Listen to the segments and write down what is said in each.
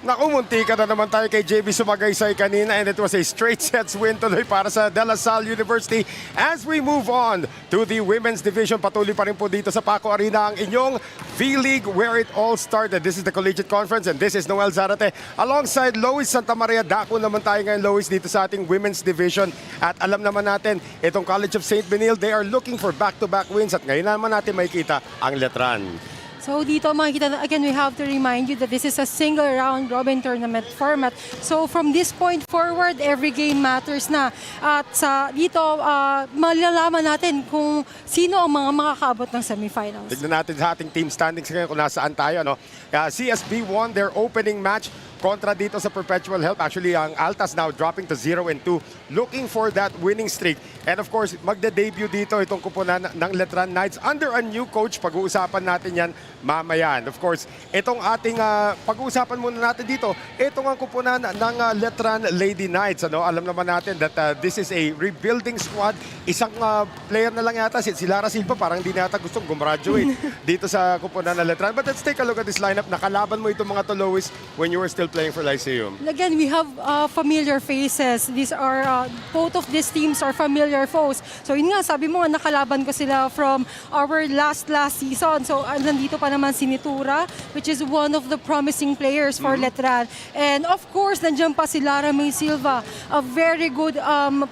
Naku, muntika na naman tayo kay JB Sumagaysay kanina, and it was a straight sets win tuloy para sa De La Salle University. As we move on to the women's division, patuloy pa rin po dito sa Paco Arena ang inyong vleague where it all started. This is the Collegiate Conference and this is Noel Zarate alongside Lois Santa Maria. Dako naman tayo ngayon, Lois, dito sa ating women's division. At alam naman natin, itong College of St. Benil, they are looking for back-to-back wins at ngayon naman natin makikita ang Letran. So dito makikita na, again, we have to remind you that this is a single round robin tournament format. So from this point forward, every game matters na. At dito, malalaman natin kung sino ang mga makakaabot ng semifinals. Tignan natin sa ating team standings ngayon kung nasaan tayo. No? CSB won their opening match kontra dito sa Perpetual Help. Actually, ang Altas now dropping to 0-2, looking for that winning streak. And of course, magde-debut dito itong kupunan ng Letran Knights under a new coach. Pag-uusapan natin yan mamaya. And of course, itong ating pag-uusapan muna natin dito, itong ang kupunan ng Letran Lady Knights. Ano? Alam naman natin that this is a rebuilding squad. Isang player na lang yata, si Lara Silva, parang hindi na yata gustong gumraduate dito sa kupunan ng Letran. But let's take a look at this lineup. Nakalaban mo itong mga Tolois when you were still playing for Lyceum. Again, we have familiar faces. These are both of these teams are familiar foes. So yun nga, sabi mo nga, nakalaban ko sila from our last season. So nandito pa naman si Nitura, which is one of the promising players for Letran. And of course, nandiyan pa si Lara May Silva, a very good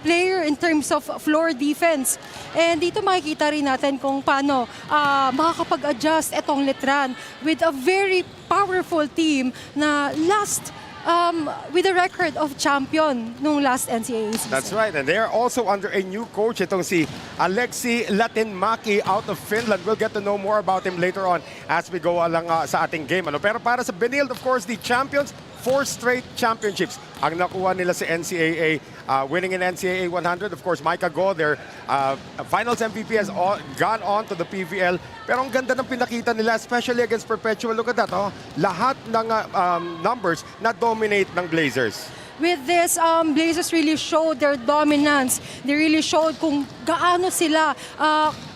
player in terms of floor defense. And dito makikita rin natin kung paano makakapag-adjust etong Letran with a very powerful team na with a record of champion nung last NCAA season. That's right, and they are also under a new coach. Itong si Alexi Latinmaki out of Finland. We'll get to know more about him later on as we go along sa ating game. Ano? Pero para sa Benil, of course, the champions, 4 straight championships ang nakuha nila sa NCAA, winning in NCAA 100. Of course, Micah Go, their finals MVP, has gone on to the PVL. Pero ang ganda ng pinakita nila, especially against Perpetual. Look at that, oh. Lahat ng numbers na dominate ng Blazers. With this, Blazers really showed their dominance. They really showed kung gaano sila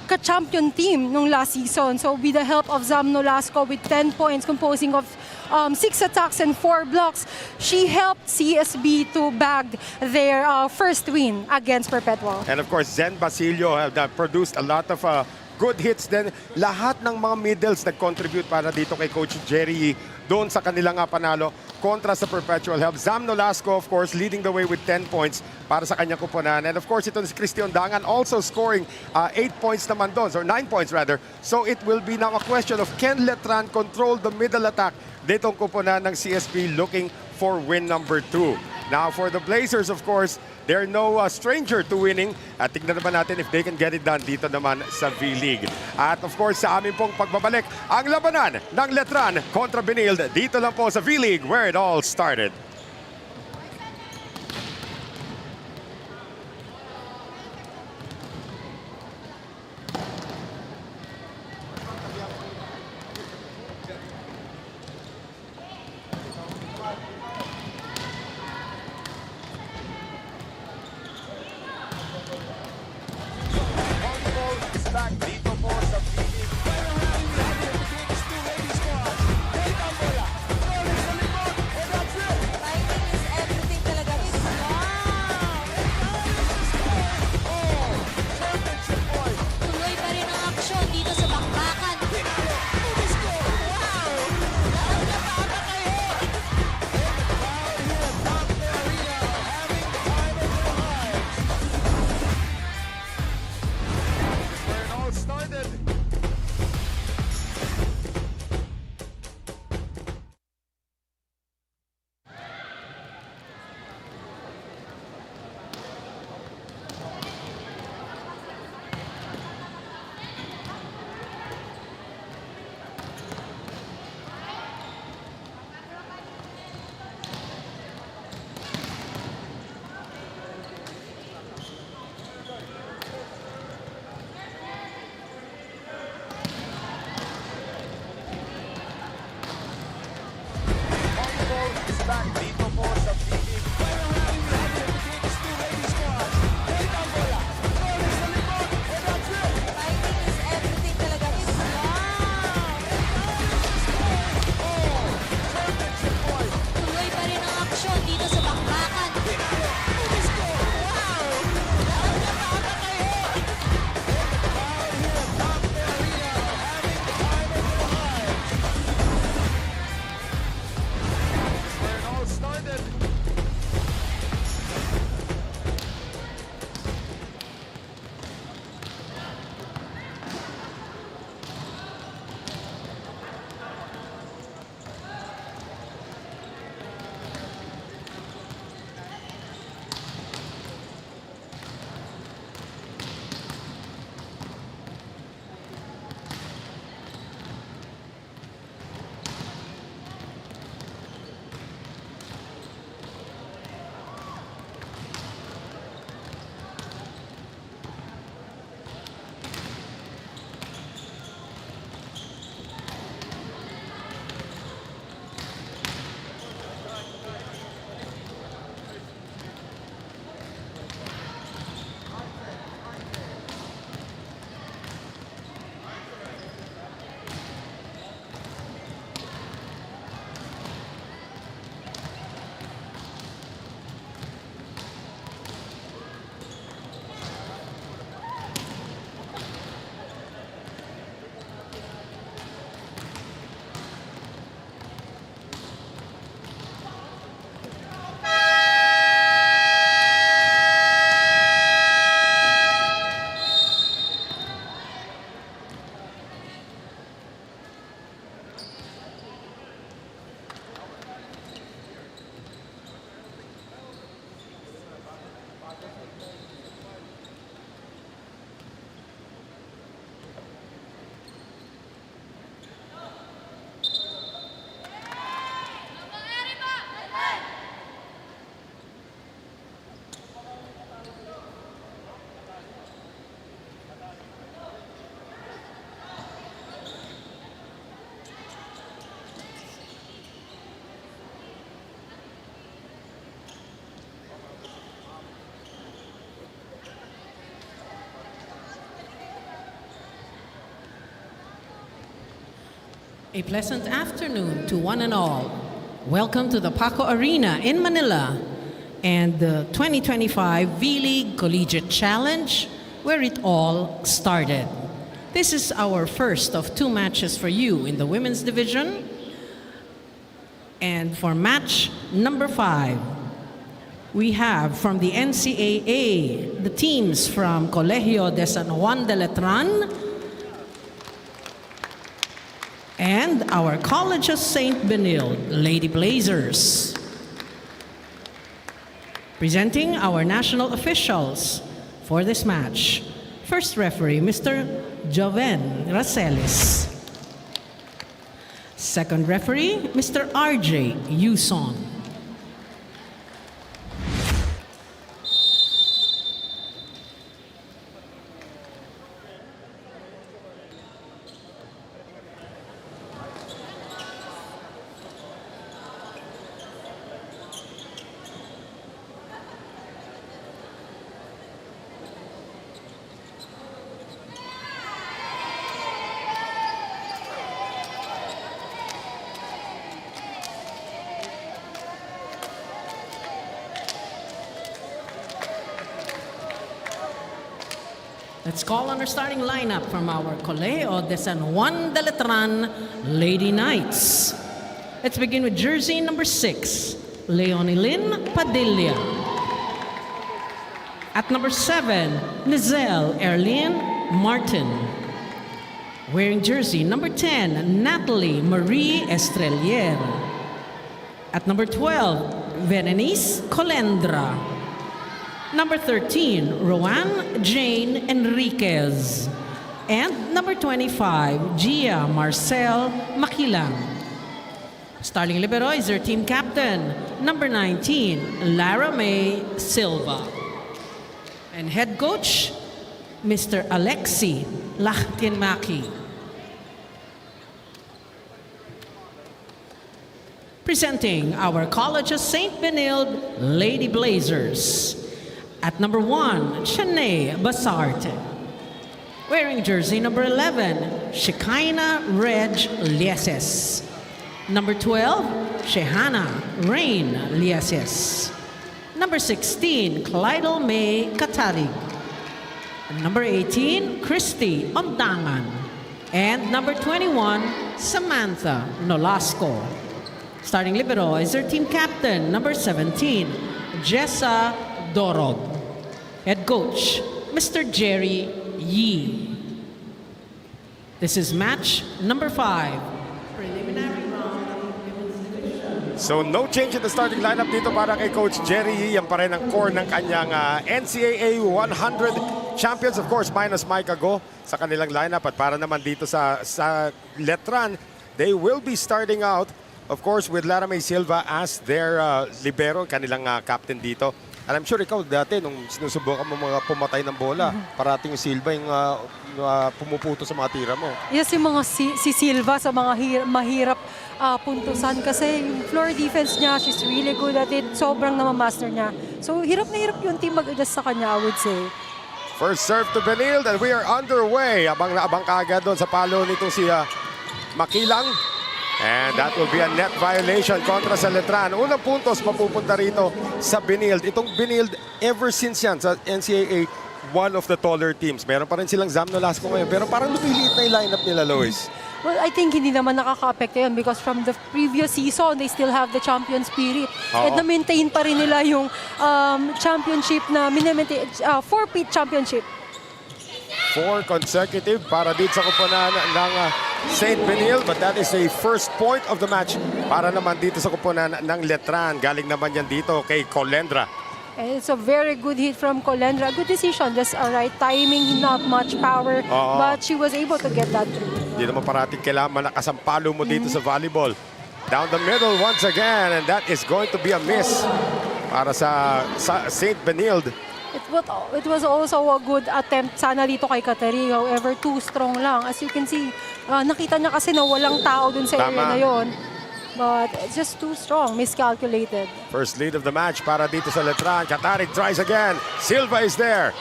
ka-champion team nung last season. So with the help of Zam Nolasco with 10 points composing of 6 attacks and 4 blocks, she helped CSB to bag their first win against Perpetual. And of course, Zen Basilio have produced a lot of good hits. Then lahat ng mga middles nag-contribute para dito kay Coach Jerry doon sa kanilang panalo kontra sa Perpetual Help. Zam Nolasco, of course, leading the way with 10 points para sa kanyang kupunan. And of course, ito si Christian Dangan also scoring 8 points naman doon, or 9 points rather. So it will be now a question of can Letran control the middle attack ditong kupunan ng CSB looking for win number 2. Now for the Blazers, of course, they're no stranger to winning. At tignan naman natin if they can get it done dito naman sa vleague. At of course, sa amin pong pagbabalik, ang labanan ng Letran kontra Benil dito lang po sa vleague where it all started. Dito po sa vleague. Timing is everything talaga. Tuloy pa rin ang aksyon dito sa bakbakan. Where it all started. A pleasant afternoon to one and all. Welcome to the Paco Arena in Manila and the 2025 vleague Collegiate Challenge, where it all started. This is our first of 2 matches for you in the women's division. And for match number 5, we have from the NCAA, the teams from Colegio de San Juan de Letran and our College of St. Benilde Lady Blazers. Presenting our national officials for this match. First referee, Mr. Joven Racelis. Second referee, Mr. RJ Yuson. Let's call on our starting lineup from our Colegio de San Juan de Letran Lady Knights. Let's begin with jersey number 6, Leonilyn Padilla. At number 7, Nizelle Erlene Martin. Wearing jersey number 10, Natalie Marie Estrelier. At number 12, Berenice Colendra. Number 13, Rowan Jane Enriquez. And number 25, Gia Marcel Makilang. Starting libero is their team captain, number 19, Lara May Silva. And head coach, Mr. Alexi Lachtinmaki. Presenting our College of St. Benilde Lady Blazers. At number 1, Shanae Basarte. Wearing jersey number 11, Shekinah Reg Lieses. Number 12, Shehana Rain Lieses. Number 16, Clydel May Katarig. Number 18, Christy Ondangan. And number 21, Samantha Nolasco. Starting libero is their team captain, number 17, Jessa Dorog. Head coach, Mr. Jerry Yee. This is match number 5. Preliminary round. So no change in the starting lineup dito para kay Coach Jerry Yee. Yan pa rin ang core ng kanyang NCAA 100 champions. Of course, minus Mike Ago sa kanilang lineup. At para naman dito sa Letran, they will be starting out, of course, with Lara May Silva as their libero, kanilang captain dito. And I'm sure ikaw dati, nung sinusubukan mo mga pumatay ng bola, parating yung Silva yung pumuputo sa mga tira mo. Yes, yung mga si Silva sa mga mahirap puntusan kasi yung floor defense niya, she's really good at it. Sobrang namamaster niya. So, hirap na hirap yung team mag-adjust sa kanya, I would say. First serve to Benilde and we are underway. Abang na abang kaagad doon sa palo nitong si Makilang. And that will be a net violation kontra sa Letran. Unang puntos mapupunta rito sa Benilde. Itong Benilde, ever since yan sa NCAA, one of the taller teams. Meron pa rin silang Zam Nolasco ngayon. Pero parang lumiliit na yung lineup nila, Lois. Well, I think hindi naman nakaka-apekto yun because from the previous season, they still have the champion spirit. And na-maintain pa rin nila yung championship na minimaintain, 4-peat championship. 4 consecutive para dito sa kuponan ng St. Benilde. But that is the first point of the match para naman dito sa kuponan ng Letran. Galing naman yan dito kay Colendra. And it's a very good hit from Colendra. Good decision, just a right timing, not much power. But she was able to get that through. Hindi naman parating kailangan malakas ang palo mo dito sa volleyball. Down the middle once again. And that is going to be a miss para sa St. Benilde. It was also a good attempt sana dito kay Kateri. However, too strong lang. As you can see, nakita niya kasi na walang tao dun sa area na yon. But it's just too strong, miscalculated. First lead of the match para dito sa Letran. Katarig tries again. Silva is there.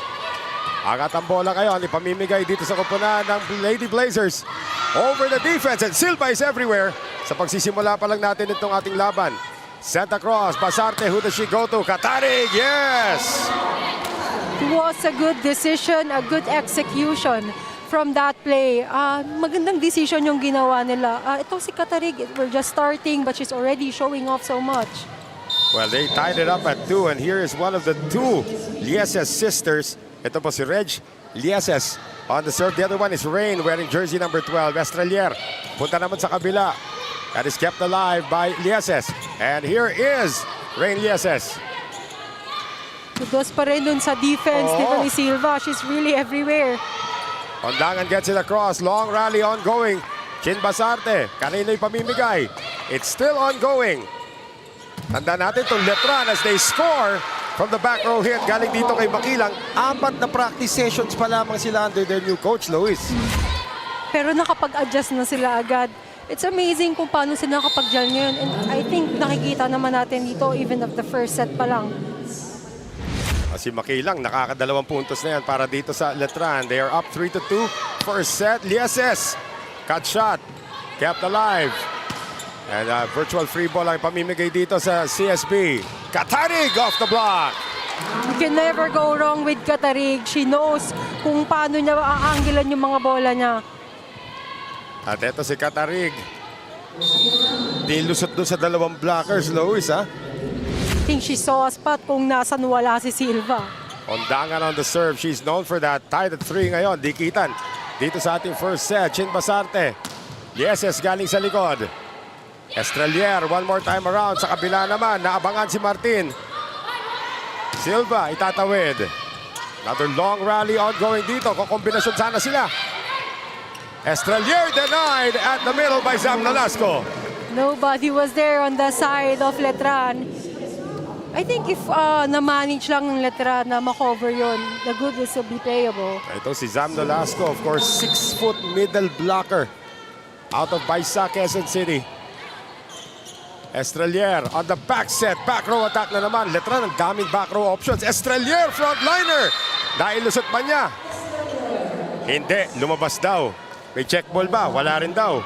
Angat ang bola ngayon, ipamimigay dito sa koponan ng Lady Blazers. Over the defense, and Silva is everywhere. Sa pagsisimula pa lang natin itong ating laban. Sent across, Basarte, who does she go to? Katarig, yes! It was a good decision, a good execution from that play. Magandang decision yung ginawa nila. Ito si Katarig, we're just starting but she's already showing off so much. Well, they tied it up at 2, and here is one of the two Lieses sisters. Ito po si Reg Lieses on the serve. The other one is Rain wearing jersey number 12, Estrelier. Punta naman sa kabila. That is kept alive by Lieses. And here is Rain Lieses. Kudos pa rin dun sa defense ni Silva. She's really everywhere. Ondangan gets it across. Long rally ongoing. Chin Basarte. Kanino yung pamimigay? It's still ongoing. Tanda natin itong Letran as they score from the back row hit. Galing dito kay Makilang. 4 na practice sessions pa lamang sila under their new coach, Luis. Pero nakapag-adjust na sila agad. It's amazing kung paano sila nakapag-gel ngayon. And I think nakikita naman natin dito even of the first set pa lang. Si Makilang, nakakadalawang puntos na yan para dito sa Letran. They are up 3-2. First set, Lieses. Cut shot. Kept alive. And virtual free ball ang pamimigay dito sa CSB. Katarig off the block. You can never go wrong with Katarig. She knows kung paano niya aanggilan yung mga bola niya. At eto si Katarig. Nilusot doon sa dalawang blockers, Lois, ha? I think she saw a spot kung nasan wala si Silva. Ondangan on the serve. She's known for that. Tied at 3 ngayon. Dikitan. Dito sa ating first set. Chin Basarte. Lieses galing sa likod. Estrelier, one more time around. Sa kabila naman, naabangan si Martin. Silva, itatawid. Another long rally ongoing dito. Kukombinasyon sana sila. Estrelier denied at the middle by Zam Nolasco. Nobody was there on the side of Letran. I think if na-manage lang ng Letran na makover yun, the goodness will be payable. Ito si Zam Nolasco, of course, 6-foot middle blocker out of Baisa, Quezon City. Estrelier on the back set. Back row attack na naman. Letran, ang daming back row options. Estrelier, frontliner. Nailusot pa niya. Hindi, lumabas daw. May check ball ba? Wala rin daw.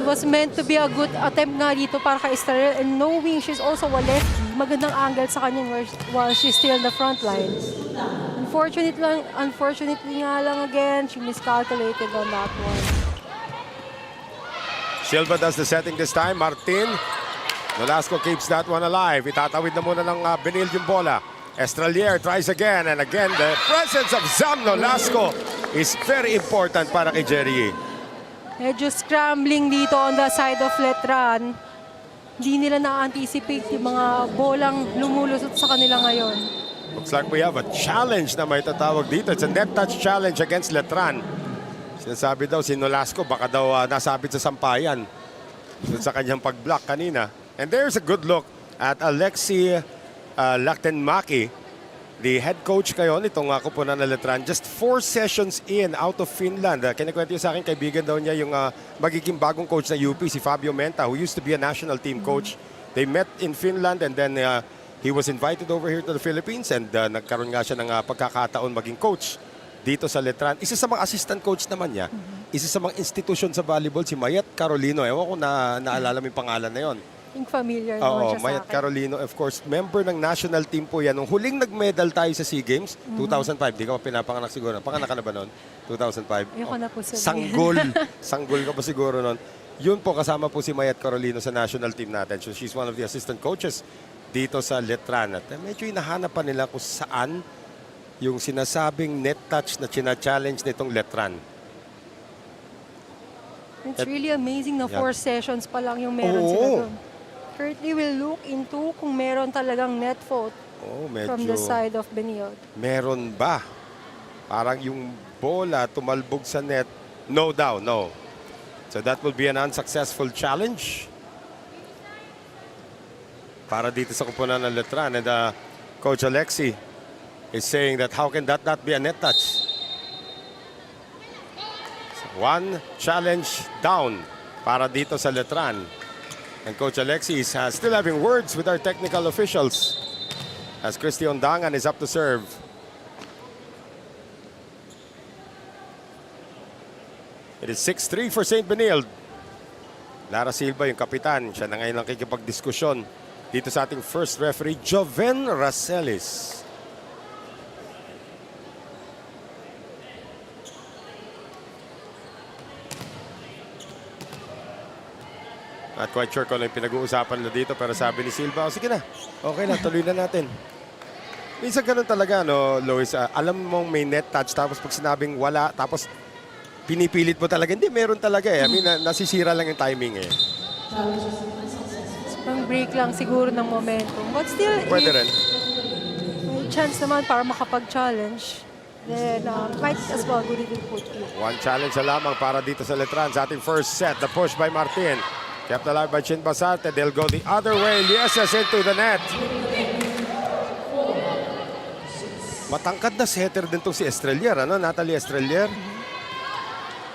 It was meant to be a good attempt nga dito para kay Estrelier. And knowing she's also a lefty, magandang angle sa kanya while she's still in the front line. Unfortunately nga lang again, she miscalculated on that one. Silva does the setting this time. Martin. Nolasco keeps that one alive. Itatawid na muna ng Benil yung bola. Estrelier tries again and again. The presence of Zam Nolasco is very important para kay Jerry. Medyo scrambling dito on the side of Letran. Hindi nila na-anticipate yung mga bolang lumulusot sa kanila ngayon. Looks like we have a challenge na may tatawag dito. It's a net touch challenge against Letran. Sinasabi daw si Nolasco baka daw nasabit sa sampayan sa kanyang pag-block kanina. And there's a good look at Alexi Laktenmaki, the head coach kayo nitong koponan na Letran. Just 4 sessions in out of Finland. Kinikwento yung sa akin, kaibigan daw niya yung magiging bagong coach na UP, si Fabio Menta, who used to be a national team coach. They met in Finland and then he was invited over here to the Philippines and nagkaroon nga siya ng pagkakataon maging coach dito sa Letran. Isa sa mga assistant coach naman niya, isa sa mga institusyon sa volleyball, si Mayet Carolino. Ewan ko na naalala mo yung pangalan na yon. I think familiar naman siya sa Mayet akin. Carolino, of course, member ng national team po yan. Nung huling nag-medal tayo sa SEA Games, 2005, di ka pa pinapanganak siguro. Panganak ka na ba noon? 2005? Ayoko na po sabihin. Sanggol. Sanggol ka pa siguro noon. Yun po, kasama po si Mayet Carolino sa national team natin. So she's one of the assistant coaches dito sa Letran. At medyo hinahanap pa nila kung saan yung sinasabing net touch na china-challenge nitong Letran. It's really amazing na 4 sessions pa lang yung meron sila doon. Currently will look into kung meron talagang net fault from the side of Benilde. Meron ba? Parang yung bola tumalbog sa net. No daw, no. So that will be an unsuccessful challenge para dito sa koponan ng Letran. And Coach Alexi is saying that how can that not be a net touch? So one challenge down para dito sa Letran. And Coach Alexi is still having words with our technical officials as Christy Ondangan is up to serve. It is 6-3 for St. Benilde. Lara Silva yung kapitan. Siya na ngayon lang kikipagdiskusyon dito sa ating first referee, Joven Racelis. Not quite sure kung ano yung pinag-uusapan na dito, pero sabi ni Silva, sige na, okay na, tuloy na natin. Minsan ganun talaga, no, Lois, alam mong may net touch, tapos pag sinabing wala, tapos pinipilit mo talaga. Hindi, meron talaga eh. I mean, nasisira lang yung timing eh. Pang break lang siguro ng momentum. But still, Pwede rin. may chance naman para makapag-challenge, then might as well go to the put you. One challenge na lamang para dito sa Letran sa ating first set. The push by Martin. Kept alive by Chin Basarte. They'll go the other way. Lieses into the net. Matangkad na setter din itong si Estrelier, ano? Natalie Estrelier.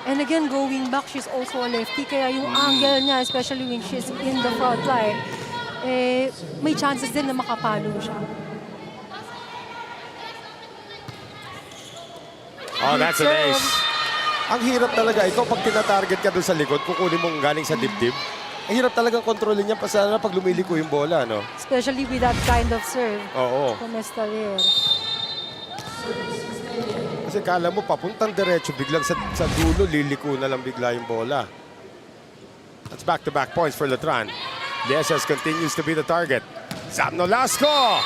And again, going back, she's also a lefty. Kaya yung angle niya, especially when she's in the front line, may chances din na makapalo siya. Oh, that's an ace. Ang hirap talaga. Ikaw, pag tinatarget ka doon sa likod, kukunin mong galing sa dibdib, ang hirap talagang kontrolin niya pag lumiliko yung bola, no? Especially with that kind of serve. Oo. From Estalier. Kasi kala mo, papuntang diretso, biglang sa dulo, liliko na lang bigla yung bola. That's back-to-back points for Letran. Lieses continues to be the target. Sam Nolasco!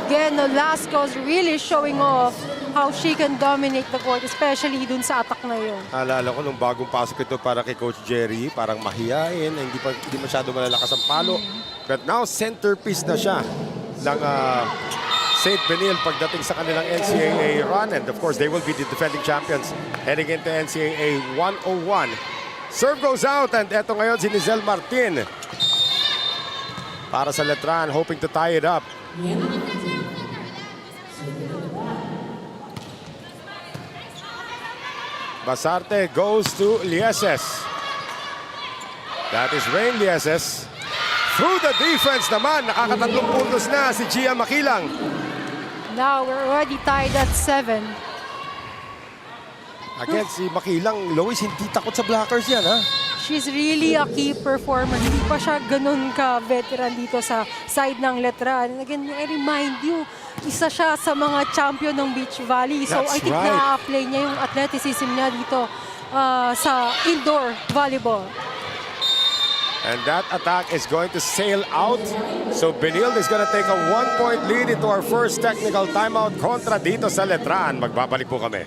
Again, Nolasco's really showing off how she can dominate the court, especially dun sa attack na yun. Alala ko nung bagong pasok ito para kay Coach Jerry, parang mahiyain, hindi masyado malalakas ang palo. But now, centerpiece na siya ng St. Benilde pagdating sa kanilang NCAA run. And of course, they will be the defending champions heading into NCAA 101. Serve goes out, and eto ngayon si Nizel Martin para sa Letran, hoping to tie it up. Basarte goes to Lieses. That is Rain Lieses. Through the defense naman, nakakatatlong puntos na si Gia Makilang. Now, we're already tied at 7. Again, si Makilang, Lois, hindi takot sa blockers yan, ha? She's really a key performer. Hindi pa siya ganun ka-veteran dito sa side ng Letran. And again, I remind you, isa siya sa mga champion ng Beach Valley. So That's I think right. na-apply niya yung athleticism niya dito sa indoor volleyball. And that attack is going to sail out. So Benilde is going to take a 1-point lead into our first technical timeout kontra dito sa Letran. Magbabalik po kami.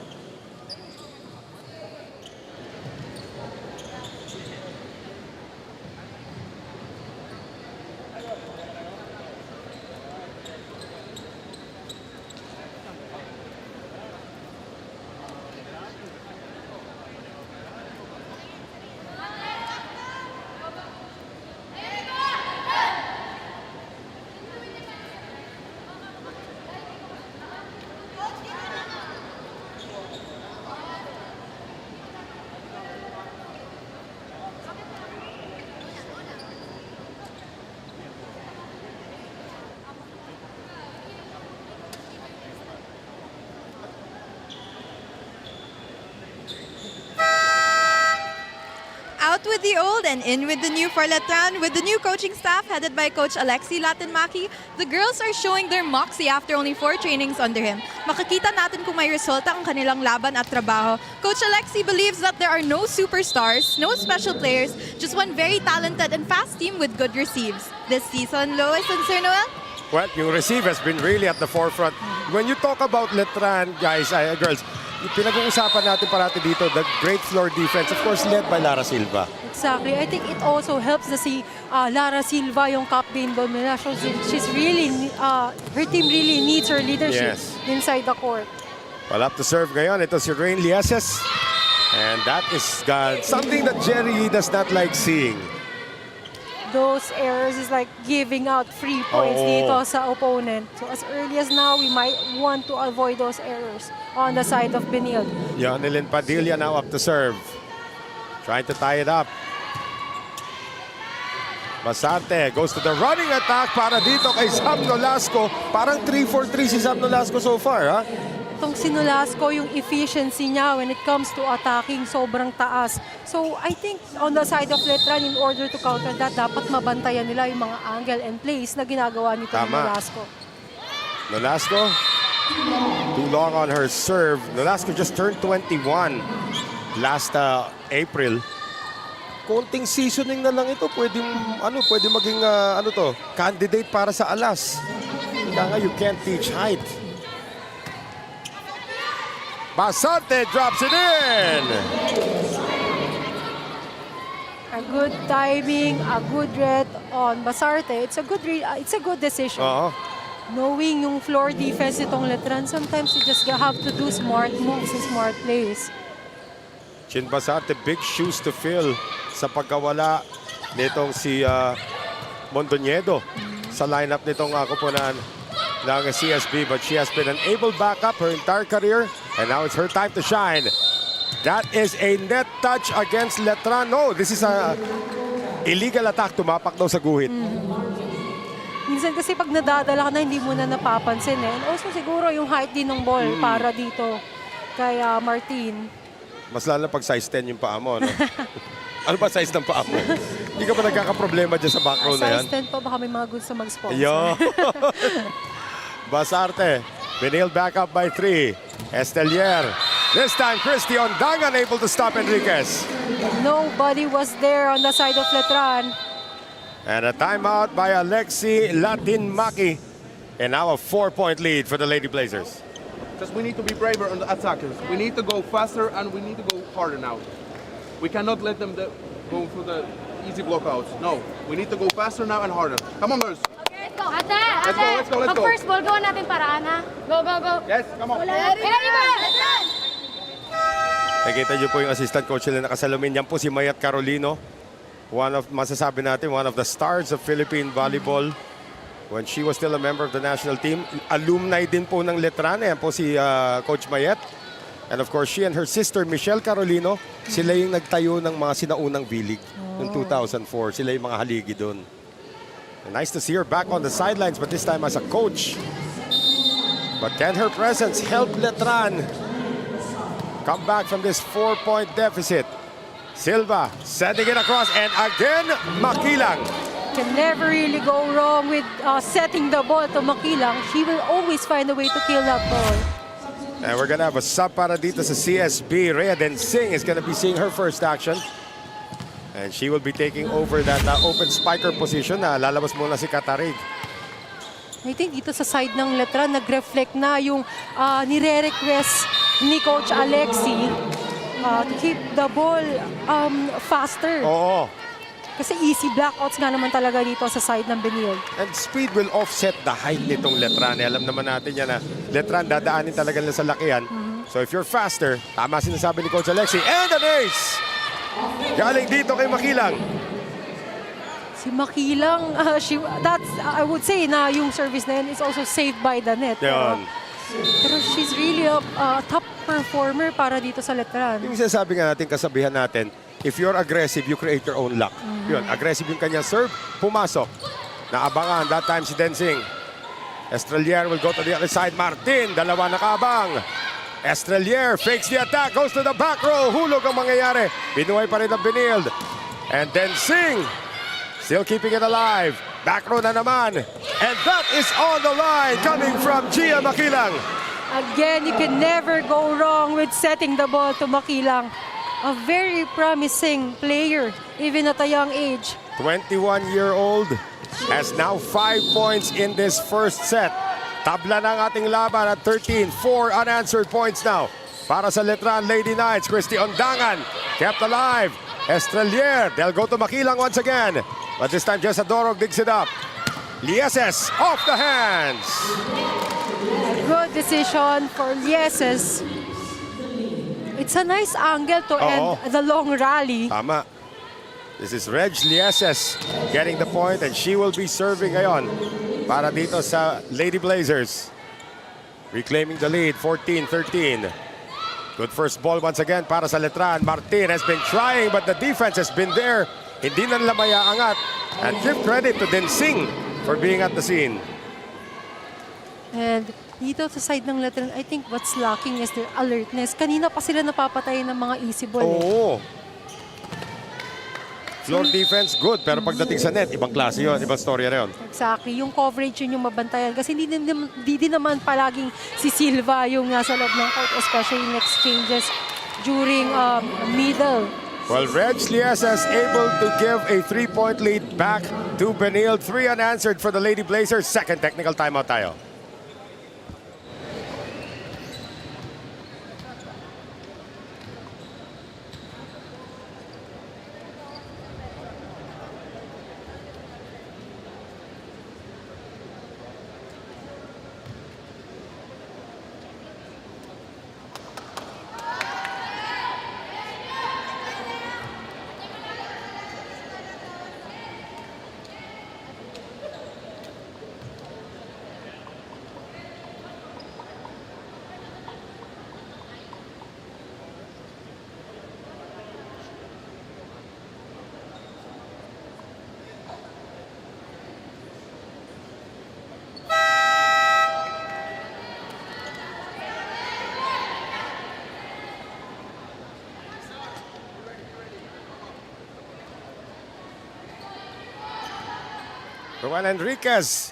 Out with the old and in with the new for Letran. With the new coaching staff headed by Coach Alexi Latinmaki, the girls are showing their moxie after only 4 trainings under him. Makikita natin kung may resulta ang kanilang laban at trabaho. Coach Alexi believes that there are no superstars, no special players, just one very talented and fast team with good receives. This season, Lois and Sir Noel? Well, yung receive has been really at the forefront. When you talk about Letran, guys, girls, pinag-uusapan natin parati dito, the great floor defense, of course, led by Lara Silva. Exactly. I think it also helps na si Lara Silva, yung captain doon nila. So she's really, her team really needs her leadership inside the court. Well, up to serve ngayon, ito si Rain Lieses. And that is something that Jerry does not like seeing. Those errors is like giving out free points dito sa opponent. So as early as now, we might want to avoid those errors on the side of Benilde. Yonilyn Padilla now up to serve. Trying to tie it up. Basarte goes to the running attack para dito kay Sam Nolasco. Parang 3-4-3 si Sam Nolasco so far, ha? Itong si Nolasco, yung efficiency niya when it comes to attacking, sobrang taas. So I think on the side of Letran, in order to counter that, dapat mabantayan nila yung mga angle and plays na ginagawa nito ni Tama. Nolasco. Nolasco, too long on her serve. Nolasco just turned 21 last April. Konting seasoning na lang ito, pwede maging candidate para sa alas. Kaya nga, you can't teach height. Basarte drops it in. A good timing, a good read on Basarte. It's a good decision. Knowing yung floor defense itong Letran, sometimes you just have to do smart moves and smart plays. Chin Basarte, big shoes to fill sa pagkawala nitong si Mondoñedo sa lineup nitong kupunan ng CSB, but she has been an able backup her entire career, and now it's her time to shine. That is a net touch against Letran. No, this is a illegal attack. Tumapak daw sa guhit. Minsan kasi pag nadadala ka na, hindi mo na napapansin eh. And also siguro yung height din ng ball para dito kay Martin. Mas lalo pag size 10 yung paa mo, no? Ano ba size ng paa mo? Hindi ka ba nagkakaproblema dyan sa back row na yan? Size 10 pa, baka may mga goods na mag-sponsor. Yo. Basarte, Benil back up by 3. Estelier. This time, Christy Ondangan able to stop Enriquez. Nobody was there on the side of Letran. And a timeout by Alexi Latin-Maki. And now a 4-point lead for the Lady Blazers. Just we need to be braver on the attackers. We need to go faster and we need to go harder now. We cannot let them go through the easy blockouts. No, we need to go faster now and harder. Come on, girls. Let's go. Ate! Let's go. Pag first ball, gawa natin paraan, ha? Go, go, go. Yes, come on. Nakita niyo po yung assistant coach nila nakasalamin. Yan po si Mayat Carolino. Masasabi natin, one of the stars of Philippine volleyball. When she was still a member of the national team. Alumni din po ng Letran. Yan po si Coach Mayet. And of course, she and her sister, Michelle Carolino, sila yung nagtayo ng mga sinaunang vleague noong 2004. Sila yung mga haligi doon. Nice to see her back on the sidelines, but this time as a coach. But can her presence help Letran come back from this 4-point deficit? Silva sending it across, and again, Makilang. Can never really go wrong with setting the ball to Makilang. She will always find a way to kill that ball. And we're gonna have a sub para dito sa CSB. Rhea Densing is gonna be seeing her first action. And she will be taking over that open spiker position. Lalabas muna si Katarig. I think dito sa side ng Letran, nag-reflect na yung nire-request ni Coach Alexi to keep the ball faster. Oo. Kasi easy blackouts nga naman talaga dito sa side ng Benil. And speed will offset the height nitong Letran. Alam naman natin yan na Letran dadaanin talaga nila sa lakihan. So if you're faster, tama sinasabi ni Coach Alexi. And an ace! Galing dito kay Makilang. Si Makilang, I would say na yung service na yun is also saved by the net. Yan. Pero she's really a top performer para dito sa Letran. Yung sinasabi nga natin, kasabihan natin, if you're aggressive, you create your own luck. Yun, aggressive yung kanyang serve, pumasok. Naabangan, that time si Densing. Estrelier will go to the other side. Martin, dalawa nakaabang. Estrelier fakes the attack, goes to the back row. Hulog ang mangyayari. Binuhay pa rin ang Binild. And Densing, still keeping it alive. Back row na naman. And that is on the line coming from Gia Makilang. Again, you can never go wrong with setting the ball to Makilang. A very promising player, even at a young age. 21-year-old has now 5 points in this first set. Tabla ng ating laban at 13. 4 unanswered points now. Para sa Letran Lady Knights, Christy Ondangan kept alive. Estrelier, they'll go to Makilang once again. But this time, Jessadorog digs it up. Lieses off the hands. Good decision for Lieses. It's a nice angle to end the long rally. Tama. This is Reg Lieses getting the point, and she will be serving ngayon para dito sa Lady Blazers. Reclaiming the lead, 14-13. Good first ball once again para sa Letran. Martin has been trying, but the defense has been there. Hindi na nila mayaangat. And give credit to Densing for being at the scene. And dito sa side ng Letran, I think what's lacking is their alertness. Kanina pa sila napapatay ng mga easy ball. Oo. Floor defense, good. Pero pagdating sa net, ibang klase yun. Ibang story na yun. Exactly. Yung coverage yun yung mabantayan. Kasi hindi din naman palaging si Silva yung nasa loob ng court, especially in exchanges during middle. Well, Reg Lieses able to give a 3-point lead back to Benil. 3 unanswered for the Lady Blazers. Second technical timeout tayo. Juan Enriquez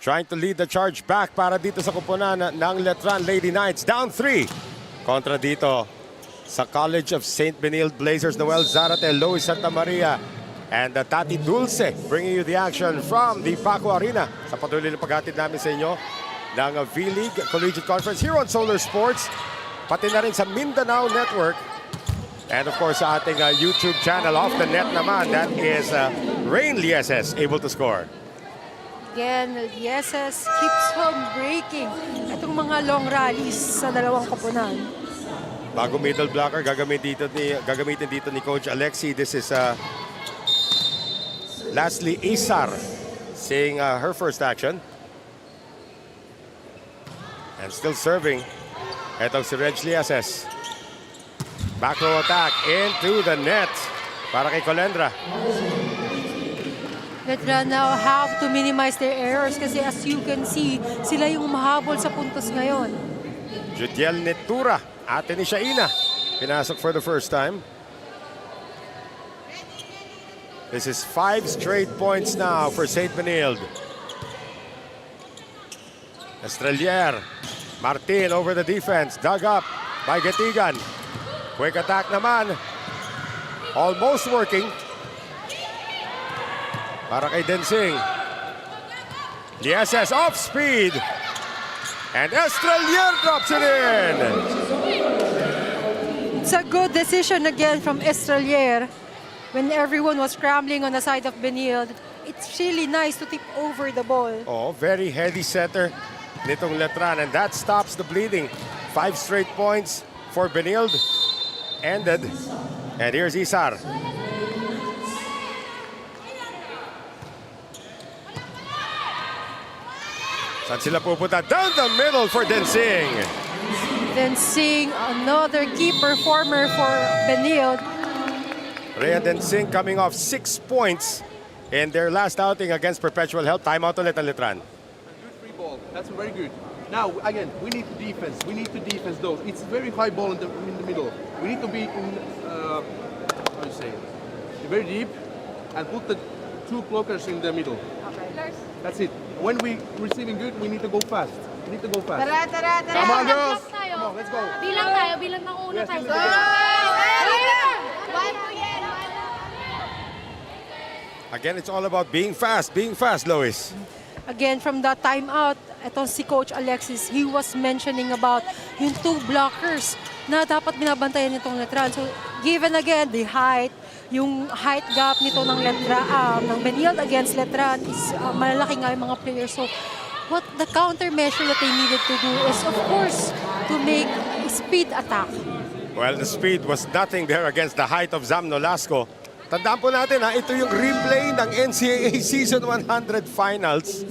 trying to lead the charge back para dito sa kupunan ng Letran Lady Knights. Down 3. Kontra dito sa College of St. Benilde Blazers. Noel Zarate, Lois Santa Maria, and Tati Dulce bringing you the action from the Paco Arena. Sa patuloy na paghatid namin sa inyo ng vleague Collegiate Conference here on Solar Sports. Pati na rin sa Mindanao Network. And of course sa ating YouTube channel, Off the Net naman, that is Rain Lieses able to score. Again, Lieses keeps on breaking itong mga long rallies sa dalawang koponan. Bago middle blocker, gagamitin dito ni Coach Alexi. This is lastly Isar seeing her first action. And still serving. Ito si Reg Lieses. Back row attack into the net para kay Colendra. Letran now have to minimize their errors kasi as you can see, sila yung mahabol sa puntos ngayon. Judiel Netura, ate ni Shaina. Pinasok for the first time. This is 5 straight points now for St. Benilde. Estrelier. Martin over the defense. Dug up by Gatigan. Quick attack naman. Almost working. Para kay Densing. Lieses off speed. And Estrelier drops it in. It's a good decision again from Estrelier. When everyone was scrambling on the side of Benilde, it's really nice to tip over the ball. Oh, very heady setter nitong Letran. And that stops the bleeding. 5 straight points for Benilde. Ended. And here's Isar. Saan sila pupunta? Down the middle for Densing. Densing, another key performer for Benilde. Rhea Densing coming off 6 points in their last outing against Perpetual Health. Timeout ulit ang Letran. Good free ball. That's very good. Now, again, we need defense. We need to defense those. It's very high ball in the middle. We need to be in, how do you say, very deep and put the 2 blockers in the middle. Okay. That's it. When we receiving good, we need to go fast. We need to go fast. Tara, tara, tara. Come on, girls. Tayo. Come on, let's go. Bilang tayo, bilang mauna Yes, tayo. bilang tayo. Again, it's all about being fast, Lois. Again, from that timeout, ito si Coach Alexis, he was mentioning about yung 2 blockers na dapat binabantayan nitong Letran. So, given again the height, yung height gap nito ng ng Benilde against Letran is malalaki nga yung mga players. So, what the countermeasure that they needed to do is, of course, to make a speed attack. Well, the speed was nothing there against the height of Zam Nolasco. Tandaan po natin, ito yung replay ng NCAA Season 100 Finals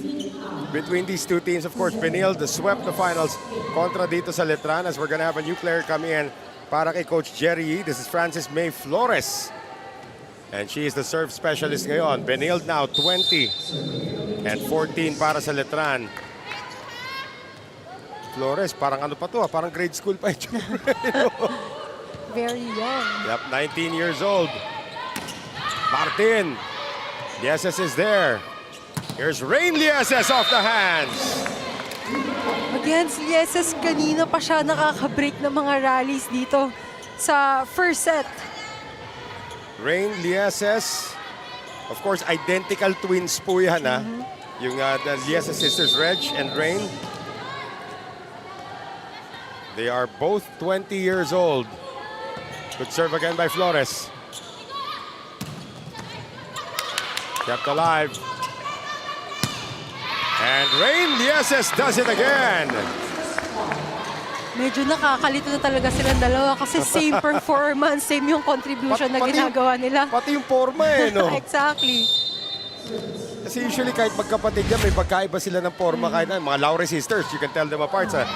between these two teams. Of course, Benilde swept the finals kontra dito sa Letran, as we're gonna have a new player coming in para kay Coach Jerry Yee. This is Francis May Flores. And she is the serve specialist ngayon. Benilde now 20 and 14 para sa Letran. Flores, parang ano pa to, parang grade school pa ito. Very young. Yep, 19 years old. Martin. Lieses is there. Here's Rain Lieses off the hands. Against Lieses, kanina pa siya nakaka-break ng mga rallies dito sa first set. Rain Lieses. Of course, identical twins po yan, ha? Yung the Lieses sisters, Reg and Rain. They are both 20 years old. Good serve again by Flores. Kept alive. And Rain Lieses does it again. Medyo nakakalito na talaga silang dalawa kasi same performance, same yung contribution na ginagawa nila. Pati yung forma eh, no? Exactly. Kasi usually kahit magkapatid yan, may pagkaiba sila ng forma. Kahit na, mga Laure sisters, you can tell them apart sa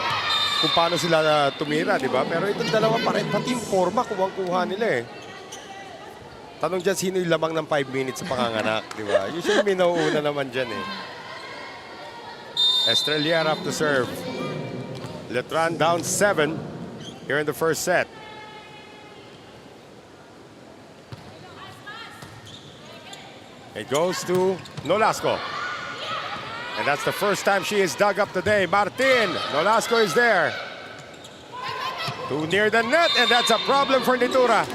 kung paano sila tumira, di ba? Pero itong dalawa pa rin, pati yung forma, kuwang-kuha nila eh. Tanong dyan, sino yung lamang ng 5 minutes sa panganganak, di ba? Usually may nauuna naman dyan eh. Estrelier up to serve. Letran down 7 here in the first set. It goes to Nolasco. And that's the first time she is dug up today. Martin, Nolasco is there. Too near the net, and that's a problem for Nitura.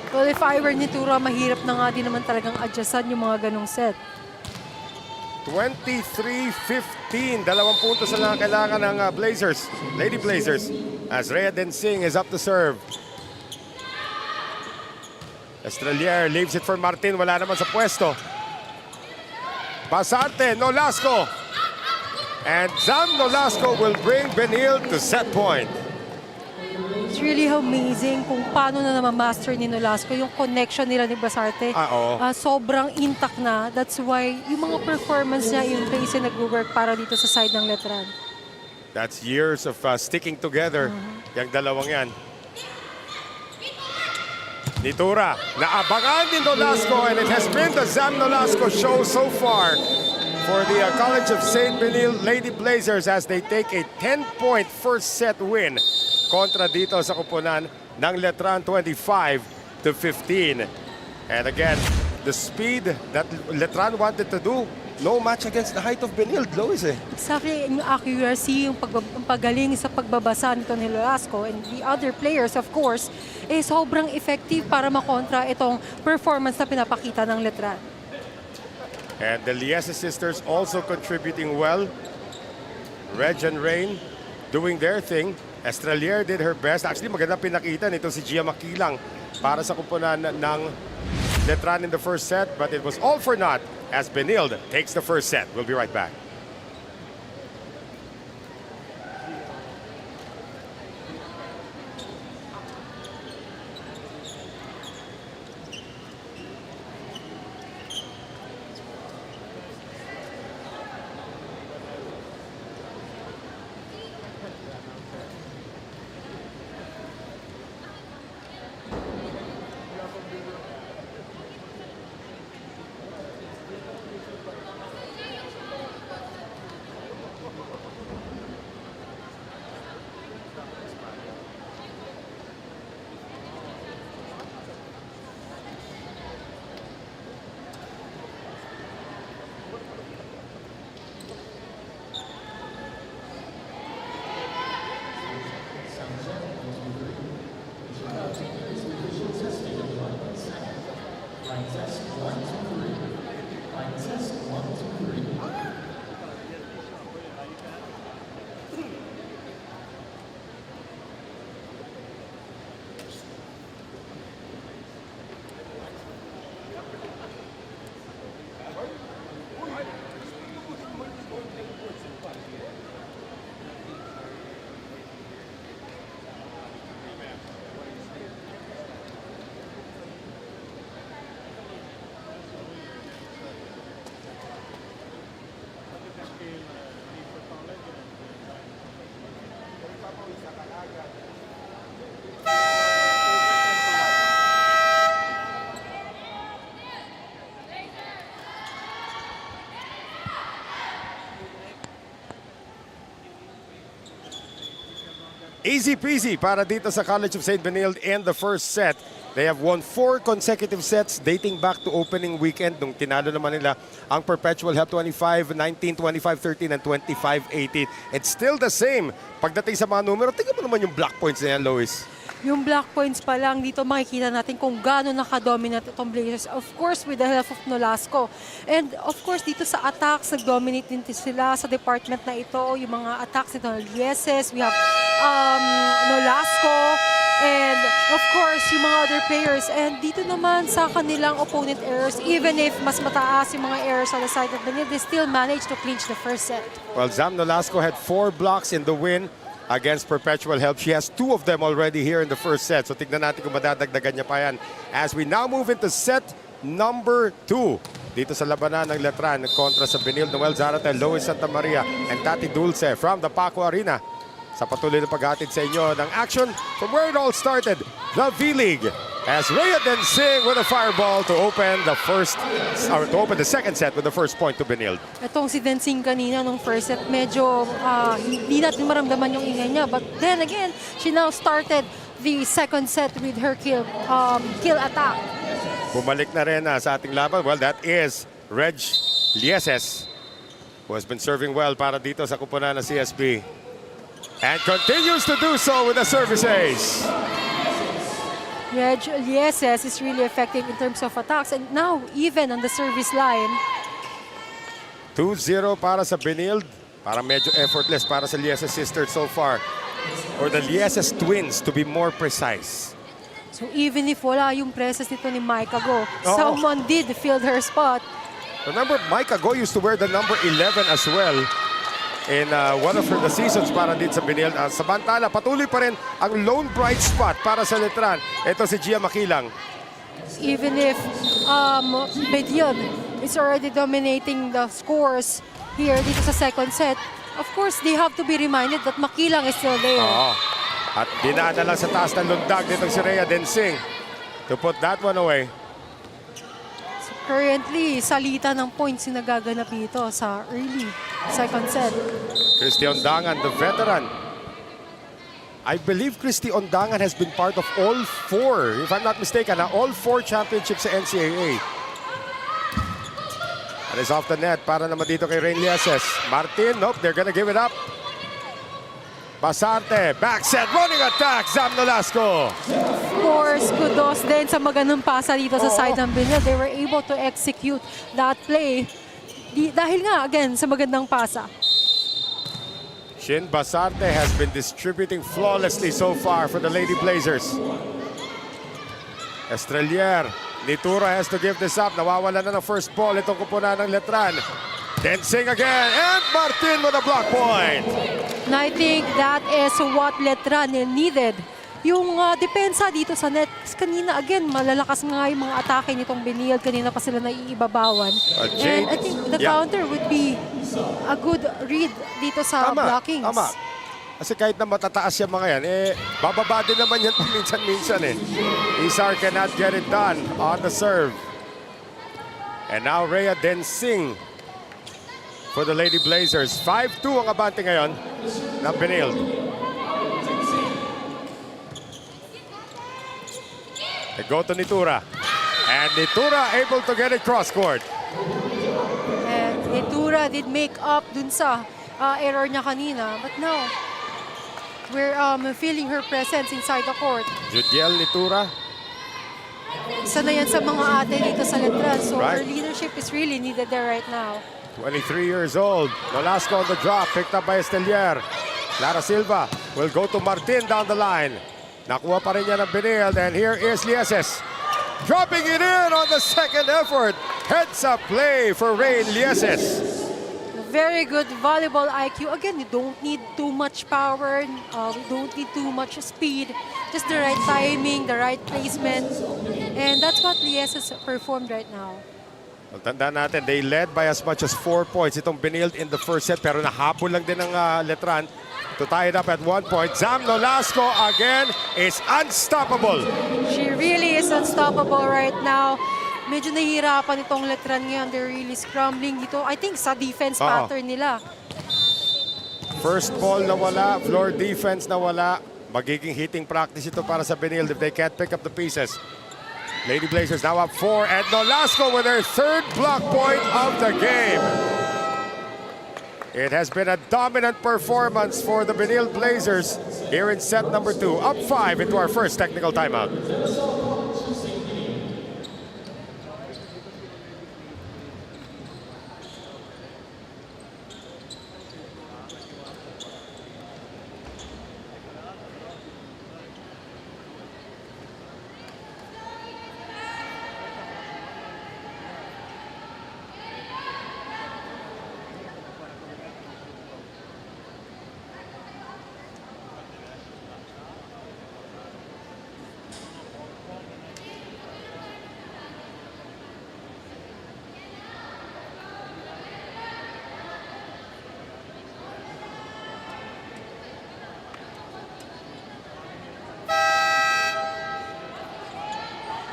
Well, if I were Nitura, mahirap na nga din naman talagang adjustan yung mga ganong set. 23-15. 2 puntos na lang kailangan ng Blazers. Lady Blazers. As Rhea Densing is up to serve. Estrelier leaves it for Martin. Wala naman sa pwesto. Basarte, Nolasco. And Zam Nolasco will bring Benil to set point. It's really amazing kung paano na master ni Nolasco yung connection nila ni Basarte. Sobrang intact na. That's why yung mga performance niya, yung pace na nag-work para dito sa side ng Letran. That's years of sticking together. Yung dalawang yan. Nitura, naabangan ni Nolasco, and it has been the Zam Nolasco show so far for the College of St. Benil Lady Blazers as they take a 10-point first set win kontra dito sa kupunan ng Letran 25-15. And again, the speed that Letran wanted to do, no match against the height of Benil, Lois eh. Exactly, yung accuracy, yung pagaling sa pagbabasa nito ni Nolasco and the other players, of course, sobrang effective para makontra itong performance na pinapakita ng Letran. And the Lieses sisters also contributing well. Reg and Rain doing their thing. Estrelier did her best. Actually, maganda pinakita nito si Gia Makilang para sa kupunan ng Letran in the first set, but it was all for naught as Benilde takes the first set. We'll be right back. Easy peasy para dito sa College of St. Benilde in the first set. They have won 4 consecutive sets dating back to opening weekend nung tinalo naman nila ang Perpetual Help 25-19, 25-13, and 25-18. It's still the same. Pagdating sa mga numero, tingnan mo naman yung block points na yan, Lois. Yung black points pa lang, dito makikita natin kung gaano nakadominate itong Blazers. Of course, with the help of Nolasco. And of course, dito sa attacks, nag-dominate din sila sa department na ito. Yung mga attacks nito, Lieses, we have Nolasco, and of course, yung mga other players. And dito naman sa kanilang opponent errors, even if mas mataas yung mga errors on the side of Benilde, they still managed to clinch the first set. Well, Zam Nolasco had 4 blocks in the win against Perpetual Help. She has 2 of them already here in the first set. So tignan natin kung madadagdagan niya pa yan. As we now move into set number 2. Dito sa labanan ng Letran kontra sa Benilde, Noel Zarate, Lois Santa Maria, and Tati Dulce from the Paco Arena. Sa patuloy na paghatid sa inyo ng action from where it all started, the V-League. As Rhea Densing with a fireball to open the second set with the first point to Benilde. Itong si Densing kanina nung first set, medyo hindi natin maramdaman yung ingay niya. But then again, she now started the second set with her kill attack. Bumalik na rin sa ating laban. Well, that is Reg Lieses, who has been serving well para dito sa kupunan ng CSB. And continues to do so with a service ace. Reg Lieses is really effective in terms of attacks. And now, even on the service line, 2-0 para sa Benilde. Para medyo effortless para sa Lieses sisters so far. Or the Lieses twins, to be more precise. so even if wala yung presence nito ni Micah Go, someone did fill her spot. Remember, Micah Go used to wear the number 11 as well in one of the seasons para din sa Benilde. Samantala, patuloy pa rin ang lone bright spot para sa Letran. Ito si Gia Makilang. Even if Benilde is already dominating the scores here dito sa second set, of course, they have to be reminded that Makilang is still there. At dinaan na lang sa taas ng lundag nitong si Rhea Densing to put that one away. Currently, salita ng points yung nagaganap dito sa early second set. Christy Ondangan, the veteran. I believe Christy Ondangan has been part of all 4, if I'm not mistaken, all 4 championships sa NCAA. And is off the net para naman dito kay Rain Lieses. Martin, nope, they're gonna give it up. Basarte, back set, running attack, Zam Nolasco. Of course, kudos din sa magandang pasa dito sa side ng Benilde. They were able to execute that play dahil nga, again, sa magandang pasa. Shin Basarte has been distributing flawlessly so far for the Lady Blazers. Estrelier, Nitura has to give this up. Nawawala na ng first ball itong kupunan ng Letran. Densing again, and Martin with a block point. And I think that is what Letran needed. Yung depensa dito sa net, kanina again, malalakas nga yung mga atake nitong Benilde. Kanina pa sila naiibabawan. And I think the counter would be a good read dito sa blockings. Tama. Kasi kahit na matataas yung mga yan, bababa din naman yan minsan-minsan Isar cannot get it done on the serve. And now Rhea Densing for the Lady Blazers. 5-2 ang abante ngayon ng Benilde. They go to Nitura. And Nitura able to get it cross-court. And Nitura did make up dun sa error niya kanina. But now, we're feeling her presence inside the court. Judiel Nitura. Isa na yan sa mga ate dito sa Letran. So her leadership is really needed there right now. 23 years old. Nolasco on the drop. Picked up by Estelier. Clara Silva will go to Martin down the line. Nakuha pa rin niya ng Benilde. And here is Lieses. Dropping it in on the second effort. Heads up play for Rain Lieses. Very good volleyball IQ. Again, you don't need too much power. You don't need too much speed. Just the right timing, the right placement. And that's what Lieses performed right now. Tandaan natin, they led by as much as 4 points. Itong Benilde in the first set, pero nahabol lang din ng Letran to tie it up at 1 point. Zam Nolasco again is unstoppable. She really is unstoppable right now. Medyo nahihirapan itong Letran ngayon. They're really scrambling dito. I think sa defense pattern nila. First ball na wala, floor defense na wala. Magiging hitting practice ito para sa Benil if they can't pick up the pieces. Lady Blazers now up 4, and Nolasco with their third block point of the game. It has been a dominant performance for the Benil Blazers here in set number 2. Up 5 into our first technical timeout.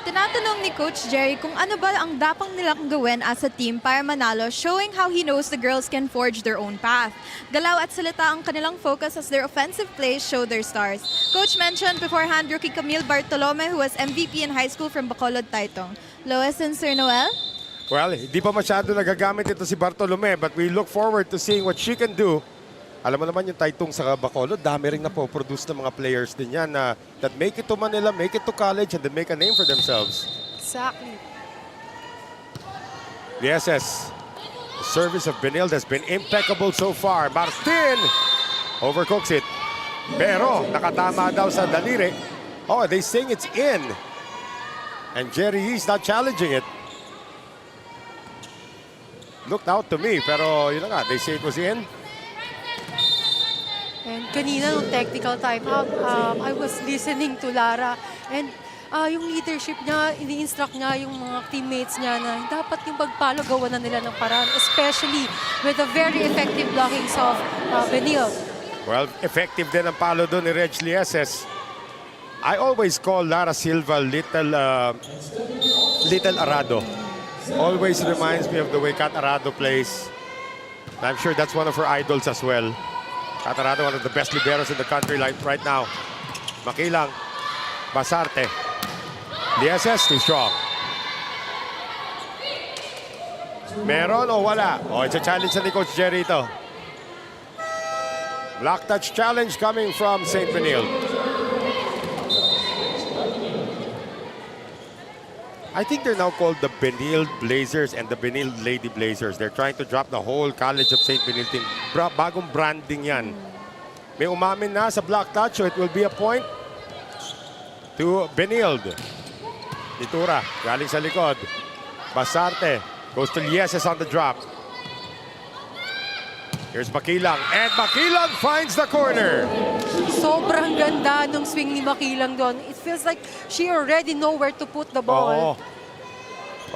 Tinatanong ni Coach Jerry kung ano ba ang dapat nilang gawin as a team para manalo, showing how he knows the girls can forge their own path. Galaw at salita ang kanilang focus as their offensive plays show their stars. Coach mentioned beforehand rookie Camille Bartolome, who was MVP in high school from Bacolod, Taytong. Lois and Sir Noel? Well, hindi pa masyado nagagamit ito si Bartolome, but we look forward to seeing what she can do. Alam mo naman yung Taytong sa Bacolod, dami rin napoproduce ng mga players din yan na that make it to Manila, make it to college, and then make a name for themselves. Exactly. The SS, the service of Benilde has been impeccable so far. Martin overcooks it. Pero nakatama daw sa daliri. Oh, they saying it's in. And Jerry He's not challenging it. Looked out to me, pero yun na nga, they say it was in. And kanina nung technical timeout, I was listening to Lara, and yung leadership niya, ini-instruct niya yung mga teammates niya na dapat yung pagpalo gawa na nila ng paraan, especially with the very effective blockings of Benil. Well, effective din ang palo doon ni Reg Lieses. I always call Lara Silva Little Arado. Always reminds me of the way Kat Arado plays. I'm sure that's one of her idols as well. Kat Arado, one of the best liberos in the country right now. Makilang, Basarte. DSS, too strong. Meron o wala? Oh, it's a challenge sa ni Coach Jerry ito. Block touch challenge coming from St. Benilde. I think they're now called the Benilde Blazers and the Benilde Lady Blazers. They're trying to drop the whole College of St. Benilde team. Bagong branding yan. May umamin na sa block touch, so it will be a point to Benilde. Itura, galing sa likod. Basarte goes to Lieses on the drop. Here's Makilang, and Makilang finds the corner. Sobrang ganda nung swing ni Makilang doon. It feels like she already know where to put the ball.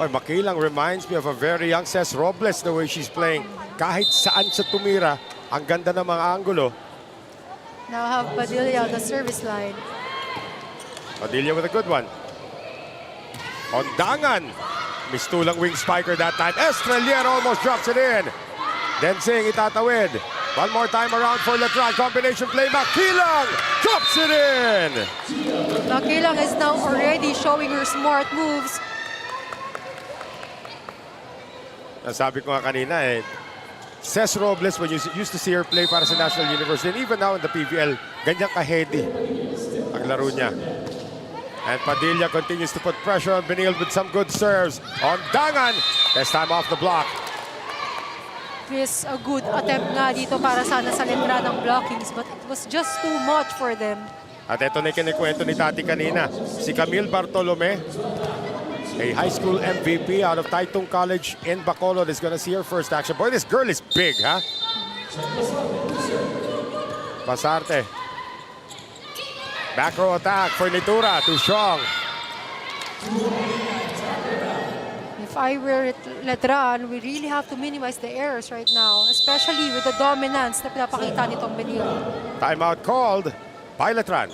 Oy, Makilang reminds me of a very young Ces Robles, the way she's playing. Kahit saan siya tumira, ang ganda ng mga angulo. Now have Padilla on the service line. Padilla with a good one. Ondangan. Mistulang wing spiker that time. Estrelier almost drops it in. Densing itatawid. One more time around for Letran. Combination play. Makilang drops it in. Makilang is now already showing her smart moves. Sabi ko nga kanina Ces Robles, when you used to see her play para sa National University, and even now in the PVL, ganyan ka-heady ang laro niya. And Padilla continues to put pressure on Benilde with some good serves. Ondangan, this time off the block. Is a good attempt nga dito para sana sa Letran ng blockings, but it was just too much for them. At ito na kinikwento ni Tati kanina. Si Camille Bartolome, a high school MVP out of Taytong College in Bacolod, is gonna see her first action. Boy, this girl is big, ha? Pasarte. Back row attack for Nitura, too strong. If I were Letran, we really have to minimize the errors right now, especially with the dominance na pinapakita nitong Benil. Timeout called by Letran.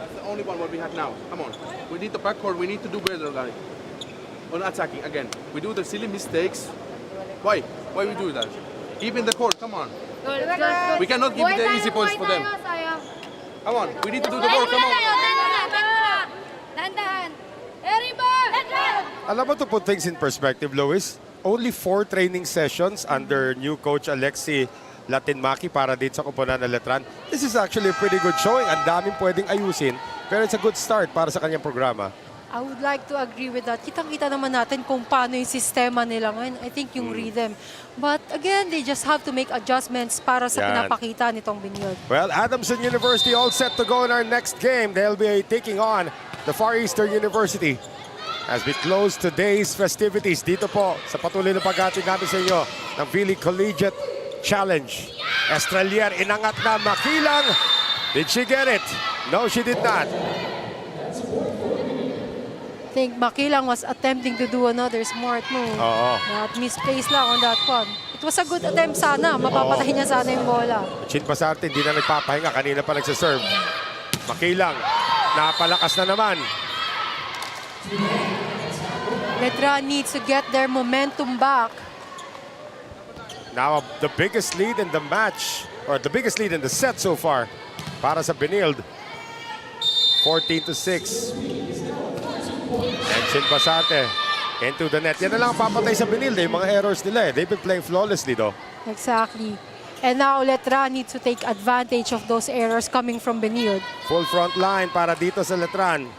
That's the only one what we have now. Come on. We need the backcourt. We need to do better, guys. On attacking, again. We do the silly mistakes. Why? Why we do that? Keep in the court. Come on. We cannot give the easy points for them. Come on, we need to do the ball. Come on. Dahan-dahan. Everybody! Alam mo, to put things in perspective, Lois, only 4 training sessions under new coach Alexi Latinmaki para dito sa kupunan ng Letran. This is actually a pretty good showing. Ang daming pwedeng ayusin, pero it's a good start para sa kanyang programa. I would like to agree with that. Kitang-kita naman natin kung paano yung sistema nila ngayon. I think yung rhythm. But again, they just have to make adjustments para sa Yan. pinapakita nitong Binyod. Well, Adamson University all set to go in our next game. They'll be taking on the Far Eastern University. As we close today's festivities, dito po sa patuloy na pag-ating namin sa inyo ng vleague Collegiate Challenge. Estrelier inangat na makilang. Did she get it? No, she did not. I think Makilang was attempting to do another smart move. Oo. But misplaced lang on that one. It was a good attempt sana. Mapapatay niya sana yung bola. Chin Pasarte, hindi na nagpapahinga. Kanina pa nagsaserve. Makilang, napalakas na naman. Letran needs to get their momentum back. Now, the biggest lead in the match, or the biggest lead in the set so far, para sa Benild. 14-6. And Chin Pasarte into the net. Yan na lang ang papatay sa Benild. Yung mga errors nila eh. They've been playing flawlessly though. Exactly. And now Letran needs to take advantage of those errors coming from Beniod. Full front line para dito sa Letran.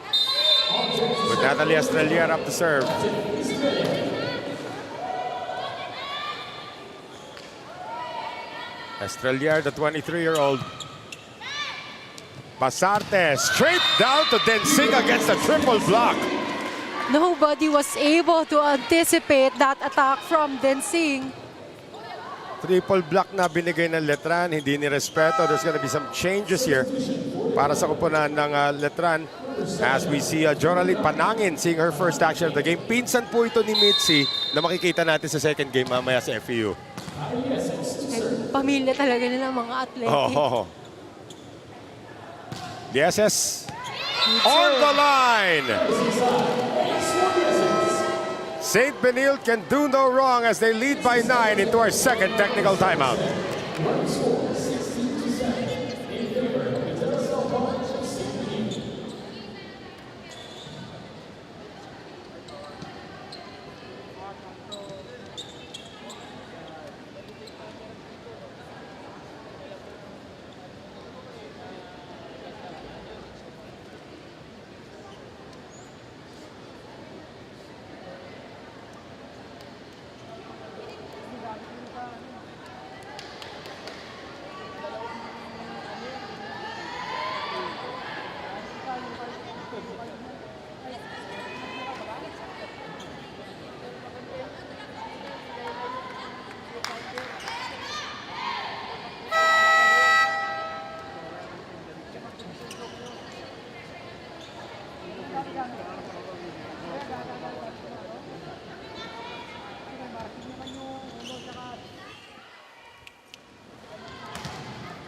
With Natalie Estrelier up to serve. Estrelier, the 23-year-old. Pasarte straight down to Densing against the triple block. Nobody was able to anticipate that attack from Densing. Triple block na binigay ng Letran, hindi ni respeto. There's gonna be some changes here para sa kupunan ng Letran. As we see Joralie Panangin seeing her first action of the game. Pinsan po ito ni Mitzi na makikita natin sa second game mamaya sa FEU. Pamilya talaga nila mga athletic. Oh. The SS on the line. St. Benilde can do no wrong as they lead by 9 into our second technical timeout.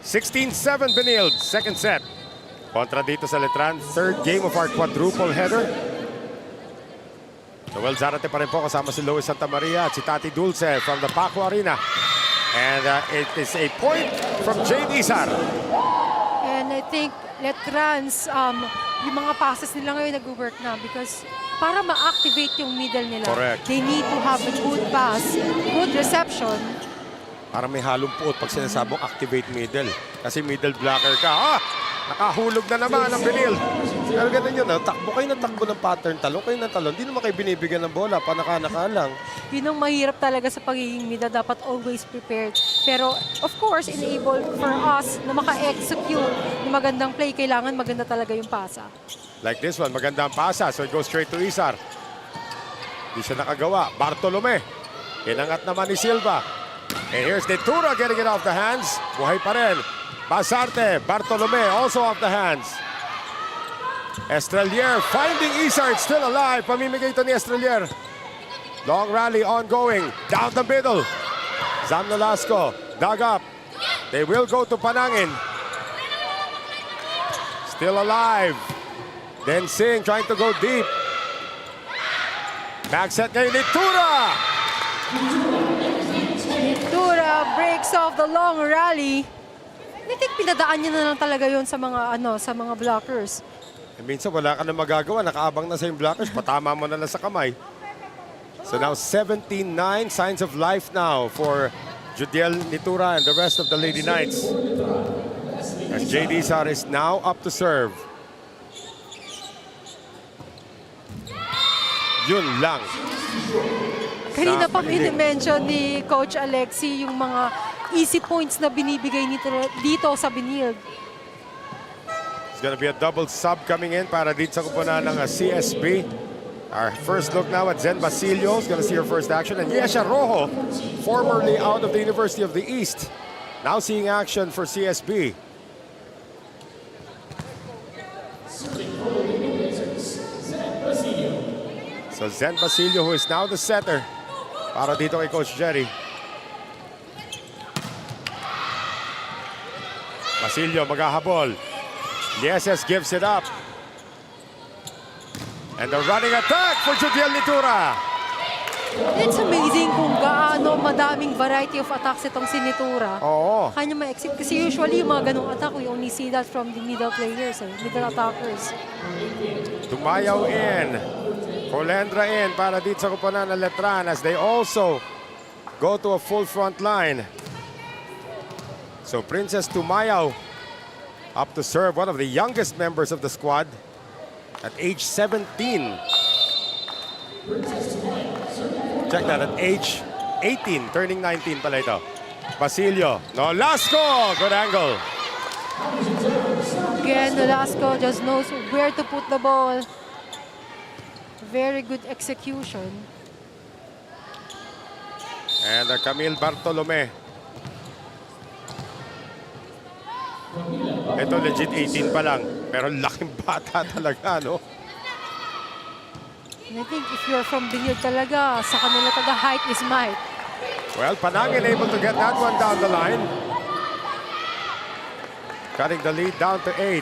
(16-7) Benilde, second set. Kontra dito sa Letran, third game of our quadruple header. Noel Zarate pa rin po kasama si Lois Santa Maria at si Tati Dulce from the Paco Arena. And it is a point from Jade Isar. And I think Letran's, yung mga passes nila ngayon nag-work na because para ma-activate yung middle nila, Correct. they need to have a good pass, good reception. Parang may halong puot pag sinasabong activate middle. Kasi middle blocker ka. Nakahulog na naman ang Benilde. Pero ganun yun, takbo kayo ng takbo ng pattern, talong kayo ng talon. Hindi naman kayo binibigyan ng bola, panaka-naka lang. Yun ang mahirap talaga sa pagiging middle, dapat always prepared. Pero of course, enable for us na maka-execute ng magandang play, kailangan maganda talaga yung pasa. Like this one, maganda ang pasa. So it goes straight to Isar. Hindi siya nakagawa. Bartolome. Inangat naman ni Silva. And here's Detura getting it off the hands. Buhay pa rin. Pasarte, Bartolome also off the hands. Estrelier finding Isar. It's still alive. Pamimigay ito ni Estrelier. Long rally ongoing. Down the middle. Zam Nolasco. Dug up. They will go to Panangin. Still alive. Then Singh trying to go deep. Back set ngayon ni Tura. Tura breaks off the long rally. I think pinadaan niya na lang talaga yon sa mga sa mga blockers. Minsan wala ka na magagawa, nakaabang na sa yung blockers, patama mo na lang sa kamay. So now 17-9, signs of life now for Judiel Nitura and the rest of the Lady Knights. As JD Sar is now up to serve. Yun lang. Kanina pa mini-mention ni Coach Alexi yung mga easy points na binibigay dito sa Benilde. It's gonna be a double sub coming in para dito sa kupunan ng CSB. Our first look now at Zen Basilio is gonna see her first action. And Yesha Rojo, formerly out of the University of the East, now seeing action for CSB. So Zen Basilio, who is now the setter para dito kay Coach Jerry. Basilio maghahabol. Yeses gives it up. And the running attack for Judiel Nitura. It's amazing kung gaano madaming variety of attacks itong si Nitura. Oo. Kanya ma-exit. Kasi usually yung mga ganong attack, we only see that from the middle players, middle attackers. Tumayaw in. Colendra in para dito sa kupunan ng Letran as they also go to a full front line. So Princess Tumayaw up to serve, one of the youngest members of the squad at age 17. Check that, at age 18, turning 19 pala ito. Basilio, Nolasco, good angle. Again, Nolasco just knows where to put the ball. Very good execution. And Camille Bartolome. Ito legit 18 pa lang, pero laking bata talaga, no? And I think if you're from Benilde talaga, sa kanila taga height is might. Well, Panangin able to get that one down the line. Cutting the lead down to 8.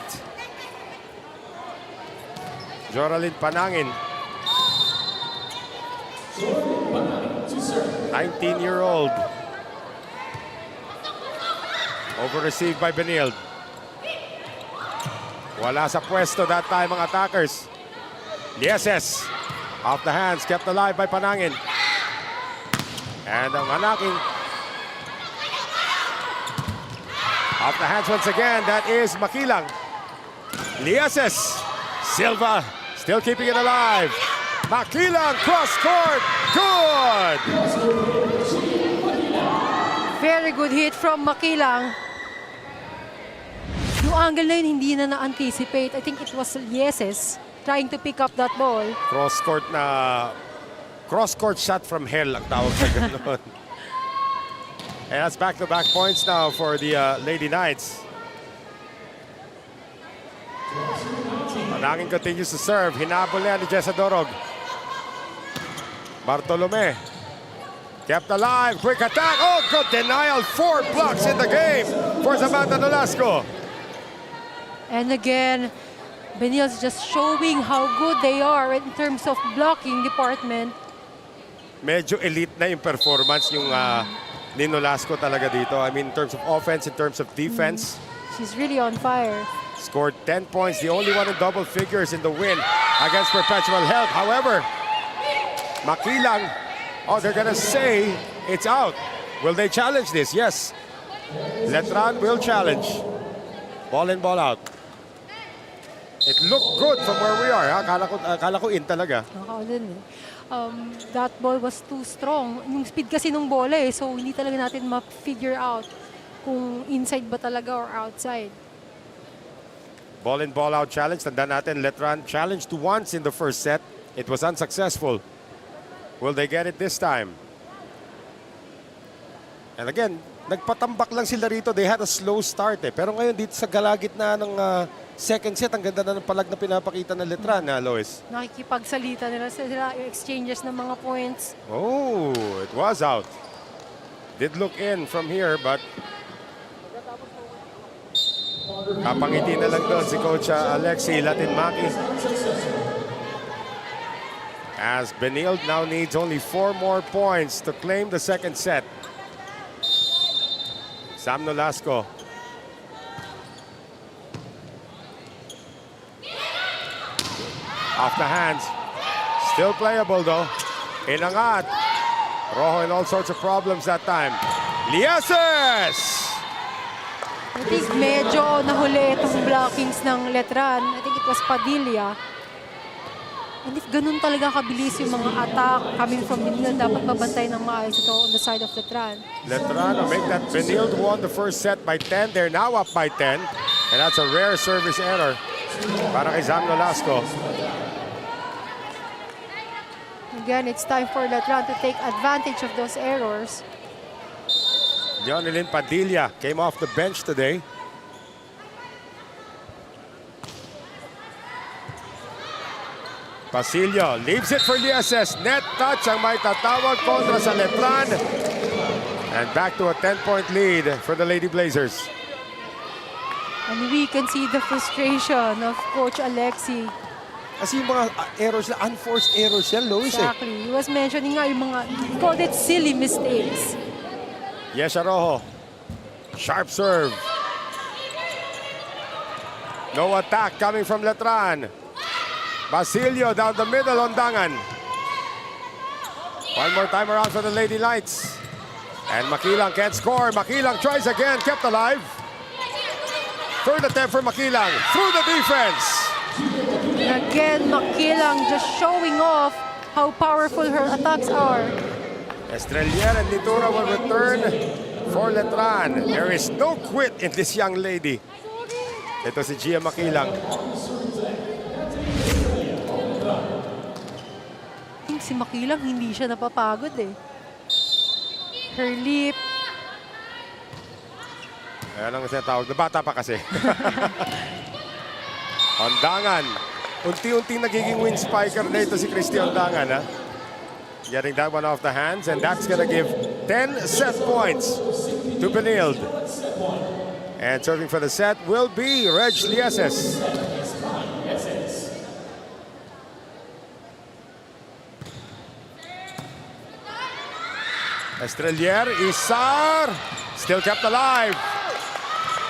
Joraline Panangin. 19-year-old. Over-received by Benilde. Wala sa pwesto that time ang attackers. Yeses. Off the hands, kept alive by Panangin. And ang anaking. Off the hands once again, that is Makilang. Lieses. Silva still keeping it alive. Makilang cross court. Good! Very good hit from Makilang. Yung angle na yun, hindi na na-anticipate. I think it was Yeses trying to pick up that ball. Cross court shot from hell ang tawag sa ganun. And that's back-to-back points now for the Lady Knights. Panangin continues to serve. Hinabol niya ni Jessa Dorog. Bartolome. Kept alive. Quick attack. Oh, good denial. 4 blocks in the game for Samantha Nolasco. And again, Benilde's just showing how good they are in terms of blocking department. Medyo elite na yung performance yung ni Nolasco talaga dito. I mean, in terms of offense, in terms of defense. She's really on fire. Scored 10 points, the only one in double figures in the win against Perpetual Health. However, Makilang, oh, they're gonna say it's out. Will they challenge this? Yes. Letran will challenge. Ball in, ball out. It looked good from where we are. Akala ko in talaga. Ako din eh. That ball was too strong. Yung speed kasi nung bola eh, so hindi talaga natin ma-figure out kung inside ba talaga or outside. Ball in, ball out challenge. Tandaan natin, Letran challenged once in the first set. It was unsuccessful. Will they get it this time? And again, nagpatambak lang sila rito. They had a slow start eh. Pero ngayon dito sa galagitna ng second set, ang ganda na ng palag na pinapakita ng Letran, Lois. Nakikipagsalita nila sila, yung exchanges ng mga points. Oh, it was out. Did look in from here, but kapangiti na lang doon si Coach Alexi Latinmaki. As Benilde now needs only 4 more points to claim the second set. Sam Nolasco. Off the hands. Still playable though. Inangat. Rojo in all sorts of problems that time. Lieses! I think medyo nahuli itong blockings ng Letran. I think it was Padilla. And if ganun talaga kabilis yung mga attack coming from Benil, dapat babantay ng maayos ito on the side of Letran. Letran will make that. Benil won the first set by 10. They're now up by 10. And that's a rare service error para kay Zam Nolasco. Again, it's time for Letran to take advantage of those errors. Jonelyn Padilla came off the bench today. Basilio leaves it for Lieses. Net touch ang may tatawag kontra sa Letran. And back to a 10-point lead for the Lady Blazers. And we can see the frustration of Coach Alexi. Kasi yung mga errors na unforced errors yan, Lois. Exactly. He was mentioning nga yung mga, he called it silly mistakes. Yes, Rojo. Sharp serve. No attack coming from Letran. Basilio down the middle on Dangan. One more time around for the Lady Knights. And Makilang can't score. Makilang tries again, kept alive. Third attempt for Makilang through the defense. Again, Makilang just showing off how powerful her attacks are. Estrelier and Litura will return for Letran. There is no quit in this young lady. Ito si Gia Makilang. Si Makilang hindi siya napapagod eh. Her lip. Ayan ang tinatawag. Bata pa kasi. Ondangan. Unti-unti nagiging wing spiker na ito si Christy Ondangan. Ha? Getting that one off the hands, and that's gonna give 10 set points to Benilde. And serving for the set will be Reg Lieses. Estrelier, Isar, still kept alive.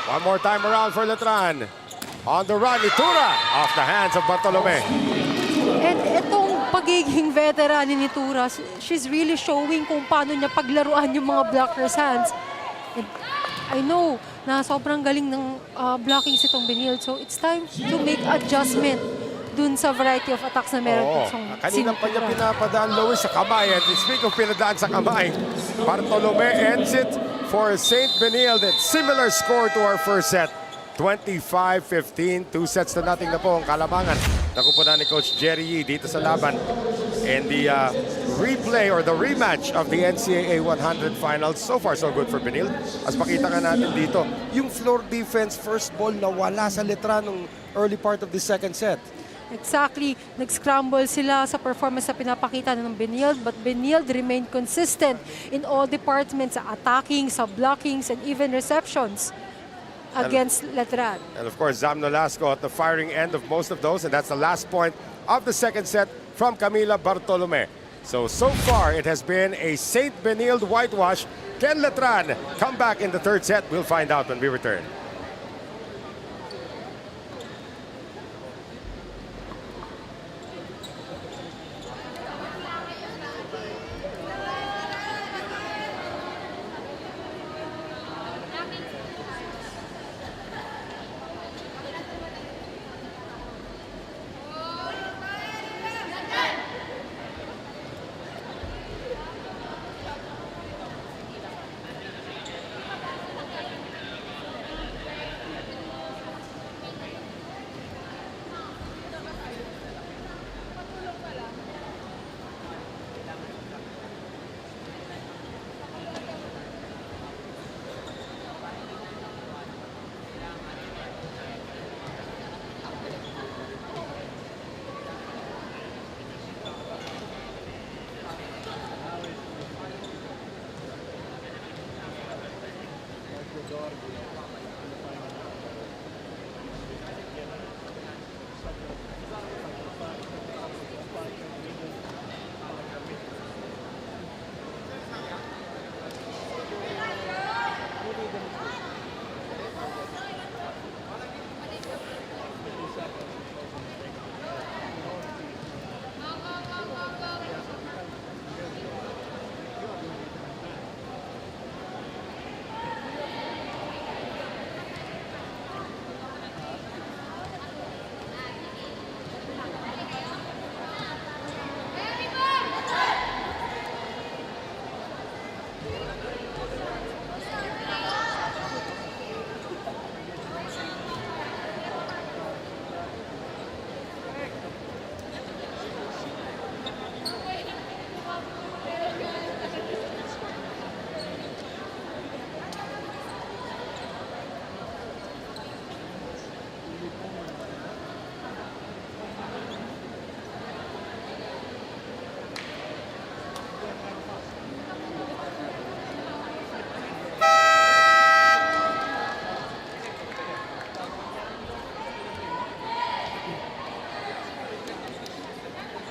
One more time around for Letran. On the run, Itura, off the hands of Bartolome. And itong pagiging veteran ni Nitura, she's really showing kung paano niya paglaruan yung mga blockers' hands. And I know na sobrang galing ng blockings itong Benilde. So it's time to make adjustment dun sa variety of attacks na meron itong Kanina pa niya pinapadaan, Lois, sa kamay. And speaking of pinadaan sa kamay, Bartolome ends it for St. Benilde. Similar score to our first set. 25-15, 2 sets to nothing na po ang kalamangan. Nakupunan ni Coach Jerry Yee dito sa laban. And the replay or the rematch of the NCAA 100 finals. So far, so good for Benilde. As makita ka natin dito, yung floor defense first ball nawala sa Letran nung early part of the second set. Exactly. Nag-scramble sila sa performance na pinapakita ng Benilde, but Benilde remained consistent in all departments, sa attacking, sa blockings, and even receptions against Letran. And of course, Zam Nolasco at the firing end of most of those, and that's the last point of the second set from Camila Bartolome. So far, it has been a St. Benilde whitewash. Can Letran come back in the third set? We'll find out when we return.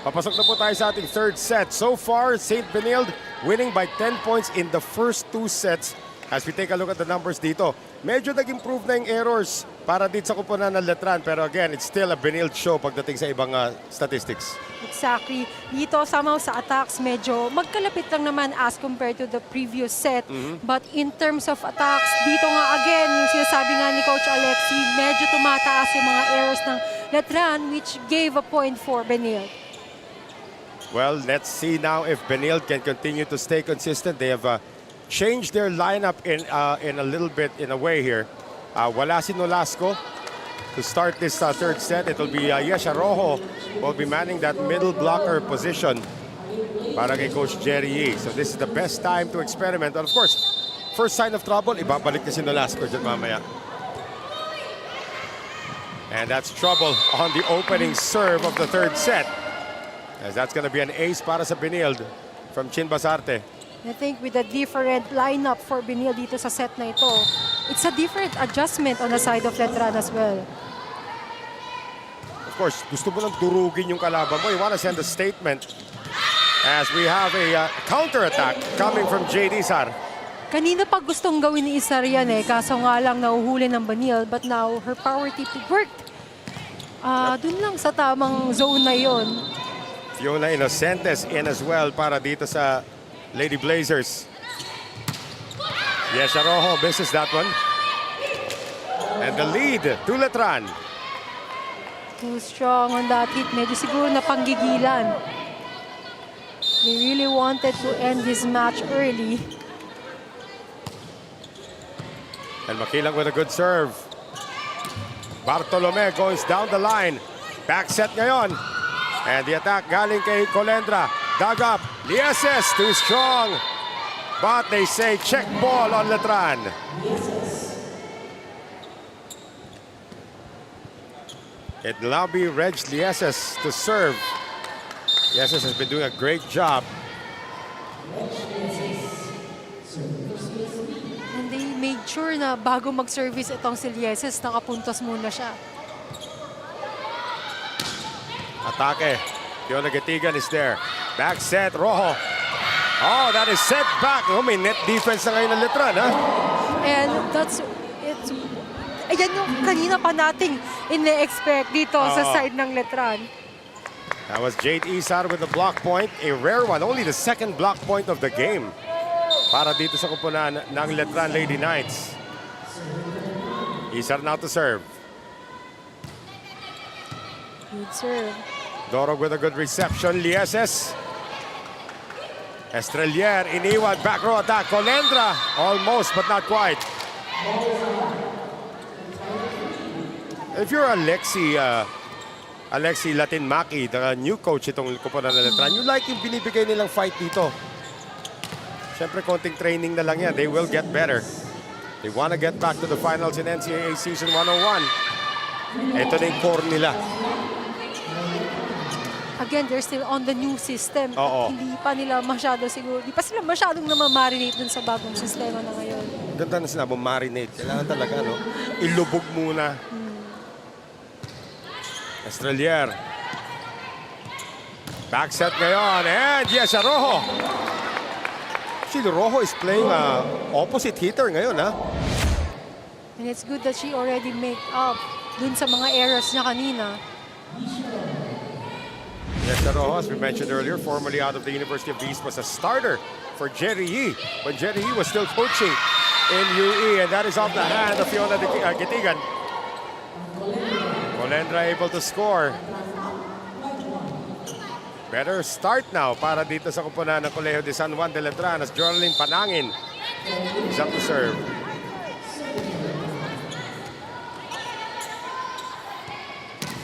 Papasok na po tayo sa ating third set. So far, St. Benilde winning by 10 points in the first 2 sets. As we take a look at the numbers dito, medyo nag-improve na yung errors para dito sa kupunan ng Letran. Pero again, it's still a Benilde show pagdating sa ibang statistics. Exactly. Dito, somehow sa attacks, medyo magkalapit lang naman as compared to the previous set. But in terms of attacks, dito nga again, yung sinasabi nga ni Coach Alexi, medyo tumataas yung mga errors ng Letran, which gave a point for Benilde. Well, let's see now if Benilde can continue to stay consistent. They have changed their lineup in a little bit in a way here. Wala si Nolasco to start this third set. It will be Yesha Rojo will be manning that middle blocker position para kay Coach Jerry Yee. So this is the best time to experiment. And of course, first sign of trouble, ibabalik na si Nolasco dyan mamaya. And that's trouble on the opening serve of the third set. As that's going to be an ace para sa Benilde from Chin Basarte. I think with a different lineup for Benilde dito sa set na ito, it's a different adjustment on the side of Letran as well. Of course, gusto mo nang durugin yung kalaban mo. You want to send a statement as we have a counter-attack coming from JD Sar. Kanina pa gustong gawin ni Isar yan kaso nga lang nahuhuli ng Benilde, but now her power tip worked. Dun lang sa tamang zone na yon. Fiona Inocentes in as well para dito sa Lady Blazers. Yes, Rojo misses that one. And the lead to Letran. Too strong on that hit. Medyo siguro na panggigilan. They really wanted to end this match early. And Makilang with a good serve. Bartolome goes down the line. Back set ngayon. And the attack galing kay Colendra. Dug up. Lieses too strong. But they say check ball on Letran. It will now be Reg Lieses to serve. Lieses has been doing a great job. And they made sure na bago mag-service itong si Lieses, nakapuntos muna siya. Atake. Fiona Gatigan is there. Back set, Rojo. Oh, that is set back. Oh, may net defense na ngayon ng Letran, ha? And it's, ayan yung kanina pa nating ine-expect dito sa side ng Letran. That was Jade Isar with the block point. A rare one. Only the second block point of the game. Para dito sa kupunan ng Letran Lady Knights. Isar now to serve. Good serve. Dorog with a good reception. Lieses. Estrelier, iniwan. Back row attack. Colendra. Almost, but not quite. If you're Alexi Latin-Maki, the new coach itong kupunan ng Letran, you like yung binibigay nilang fight dito. Siyempre, konting training na lang yan. They will get better. They want to get back to the finals in NCAA Season 101. Ito na yung core nila. Again, they're still on the new system. Oo. Hindi pa nila masyado siguro, hindi pa sila masyadong namamarinate dun sa bagong sistema na ngayon. Ganda na sinabi, marinate. Kailangan talaga, no? Ilubog muna. Estrelier. Back set ngayon. And yes, Rojo. Actually, Rojo is playing opposite hitter ngayon, ha? And it's good that she already make up dun sa mga errors niya kanina. Yes, Rojo, as we mentioned earlier, formerly out of the University of the East, was a starter for Jerry Yee when Jerry Yee was still coaching in UE, and that is off the hand of Fiona Gitigan. Colendra able to score. Better start now para dito sa kupunan ng Colegio de San Juan de Letran as Jorlyn Panangin is up to serve.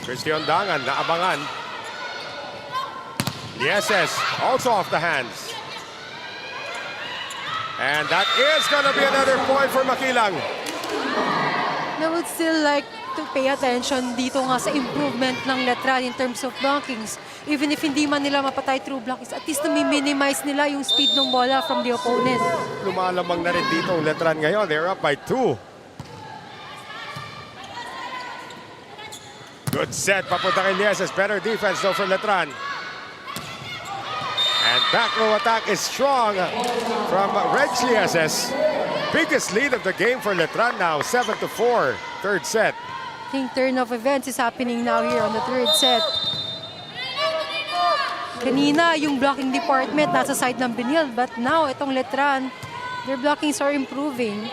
Christian Dangan, naabangan. Lieses, also off the hands. And that is going to be another point for Makilang. I would still like to pay attention dito nga sa improvement ng Letran in terms of blockings. Even if hindi man nila mapatay through blockings, at least na-minimize nila yung speed ng bola from the opponent. Lumalamang na rin dito ang Letran ngayon. They're up by 2. Good set, papunta kay Lieses. Better defense though for Letran. back row attack is strong from Reg Lieses. Biggest lead of the game for Letran now, 7-4, third set. I think turn of events is happening now here on the third set. Kanina, yung blocking department nasa side ng Benilde, but now, itong Letran, their blockings are improving.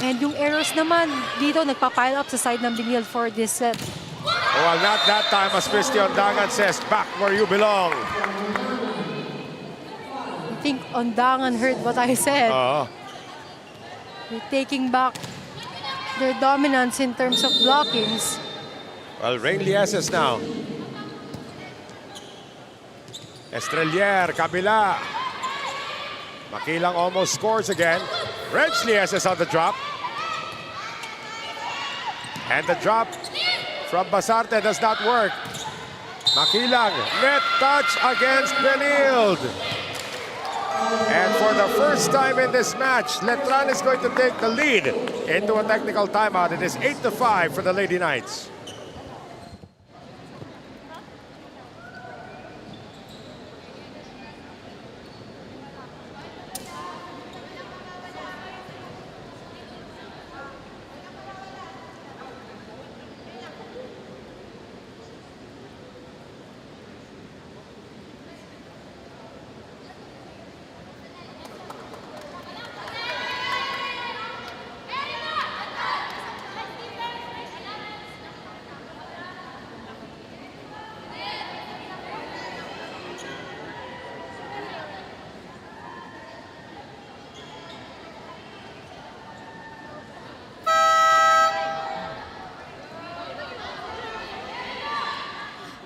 And yung errors naman, dito nagpa-pile up sa side ng Benilde for this set. Well, not that time, as Christy Ondangan says, back where you belong. I think Ondangan heard what I said. They're taking back their dominance in terms of blockings. Well, Rain Lieses now. Estrelier, kabila. Makilang almost scores again. Reg Lieses on the drop. And the drop from Basarte does not work. Makilang, net touch against Benilde. And for the first time in this match, Letran is going to take the lead into a technical timeout. It is 8-5 for the Lady Knights.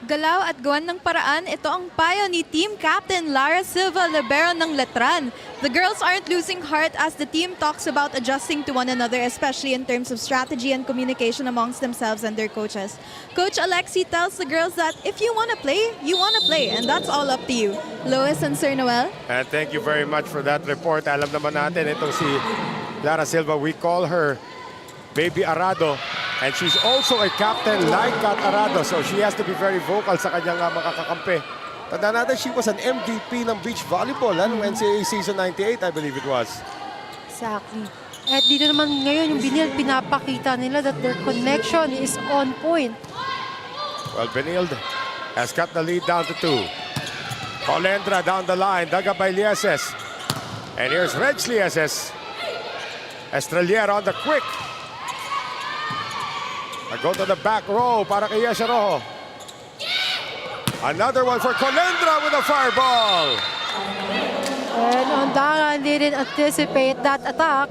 Galaw at gawan ng paraan, ito ang payo ni Team Captain Lara Silva, libero ng Letran. The girls aren't losing heart as the team talks about adjusting to one another, especially in terms of strategy and communication amongst themselves and their coaches. Coach Alexi tells the girls that if you want to play, you want to play, and that's all up to you. Lois and Sir Noel? And thank you very much for that report. Alam naman natin itong si Lara Silva, we call her Baby Arado. And she's also a captain like Kat Arado, so she has to be very vocal sa kanyang mga kakampi. Tanda natin, she was an MVP ng beach volleyball noong NCAA season 98, I believe it was. Exactly. At dito naman ngayon, yung Benilde, pinapakita nila that their connection is on point. Well, Benilde has cut the lead down to 2. Colendra down the line, daga by Lieses. And here's Reg Lieses. Estrelier on the quick. I go to the back row para kay Yesha Rojo. Another one for Colendra with a fireball. And Ondangan didn't anticipate that attack.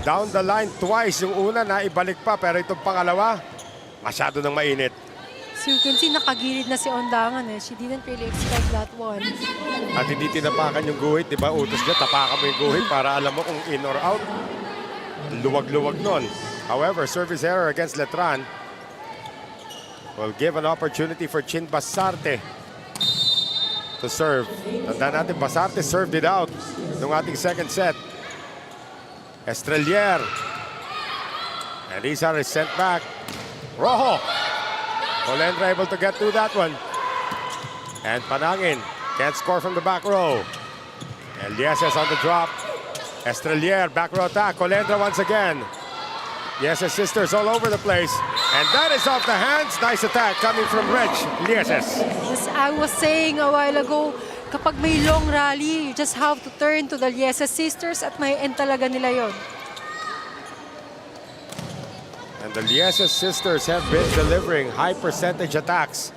Down the line twice. Yung una na ibalik pa, pero itong pangalawa, masyado nang mainit. So you can see nakagilid na si Ondangan eh. She didn't really expect that one. At hindi tinapakan yung guhit, di ba? Utos niya, tapakan mo yung guhit para alam mo kung in or out. Luwag-luwag nun. However, service error against Letran will give an opportunity for Chin Basarte to serve. Tandaan natin, Basarte served it out nung ating second set. Estrelier. And these are sent back. Rojo. Colendra able to get through that one. And Panangin can't score from the back row. And Lieses on the drop. Estrelier, back row attack. Colendra once again. Yes, his sisters all over the place. And that is off the hands. Nice attack coming from Reg Lieses. As I was saying a while ago, kapag may long rally, you just have to turn to the Lieses sisters at may end talaga nila yon. And the Lieses sisters have been delivering high percentage attacks.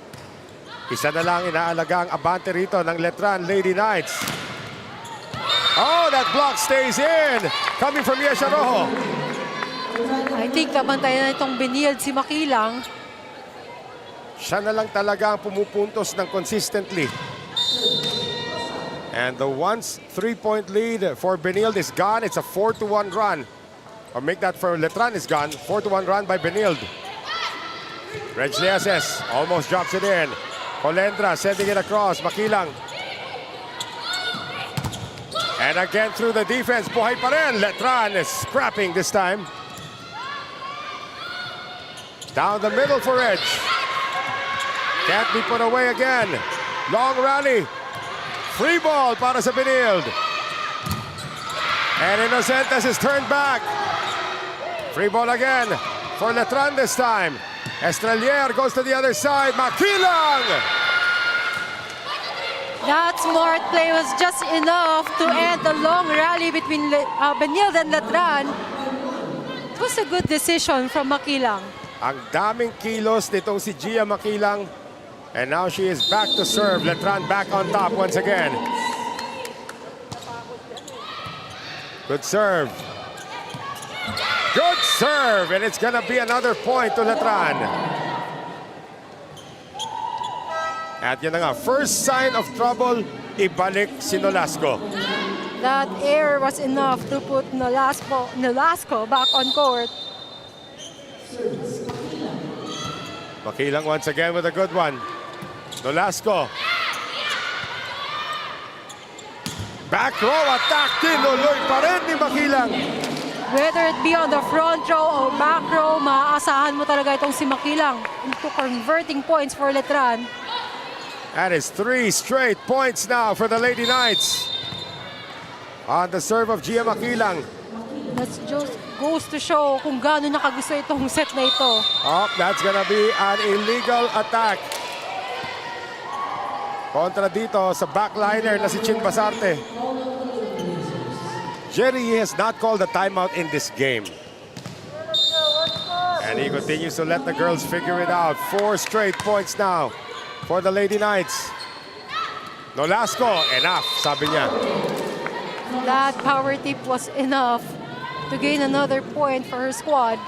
Isa na lang inaalagang abante rito ng Letran Lady Knights. Oh, that block stays in. Coming from Yesha Rojo. I think kabantayan na itong Benilde si Makilang. Siya na lang talaga ang pumupuntos ng consistently. And the once 3-point lead for Benilde is gone. It's a 4-1 run. Or make that for Letran is gone. 4-1 run by Benilde. Reg Lieses almost drops it in. Colendra sending it across. Makilang. And again through the defense. Buhay pa rin. Letran is scrapping this time. Down the middle for Reg. Can't be put away again. Long rally. Free ball para sa Benild. And Inocentes is turned back. Free ball again for Letran this time. Estrelier goes to the other side. Makilang! That smart play was just enough to end the long rally between Benild and Letran. It was a good decision from Makilang. Ang daming kilos nitong si Gia Makilang. And now she is back to serve. Letran back on top once again. Good serve. Good serve. And it's going to be another point to Letran. At yun na nga, first sign of trouble, ibalik si Nolasco. That error was enough to put Nolasco back on court. Makilang once again with a good one. Nolasco. Back row attack. Tinuloy pa rin ni Makilang. Whether it be on the front row or back row, maaasahan mo talaga itong si Makilang into converting points for Letran. That is 3 straight points now for the Lady Knights. On the serve of Gia Makilang. That just goes to show kung gaano nakagusto itong set na ito. Oh, that's gonna be an illegal attack. Kontra dito sa backliner na si Chin Basarte. Jerry has not called a timeout in this game. And he continues to let the girls figure it out. 4 straight points now for the Lady Knights. Nolasco, enough, sabi niya. That power tip was enough to gain another point for her squad.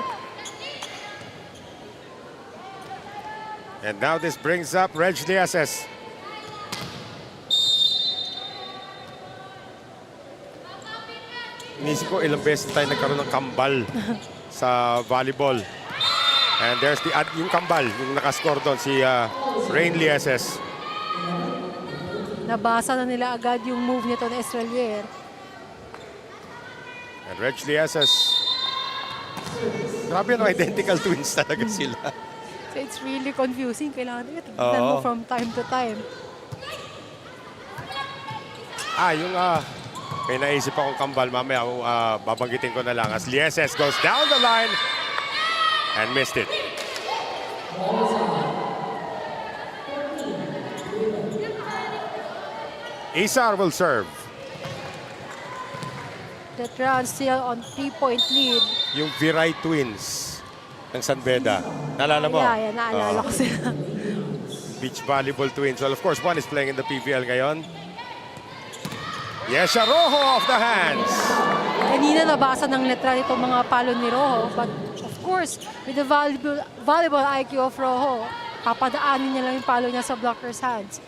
And now this brings up Reg Liases. Inisip ko ilang beses tayo nagkaroon ng kambal sa volleyball. And there's yung kambal, yung nakascore doon, si Rain Liases. Nabasa na nila agad yung move nito na Estrelier. And Reg Liases. Grabe no, identical twins talaga sila. So it's really confusing. Kailangan nila tignan mo from time to time. Yung may naisip akong kambal. Mamaya babanggitin ko na lang as Lieses goes down the line and missed it. Isar will serve. Letran still on 3-point lead. Yung Viray twins ng San Beda. Naalala mo? Yeah, naalala ko sila. Beach volleyball twins. Well, of course, one is playing in the PVL ngayon. Yes, Rojo off the hands. Kanina nabasa ng Letran itong mga palo ni Rojo. But of course, with the volleyball IQ of Rojo, papadaanin niya lang yung palo niya sa blocker's hands.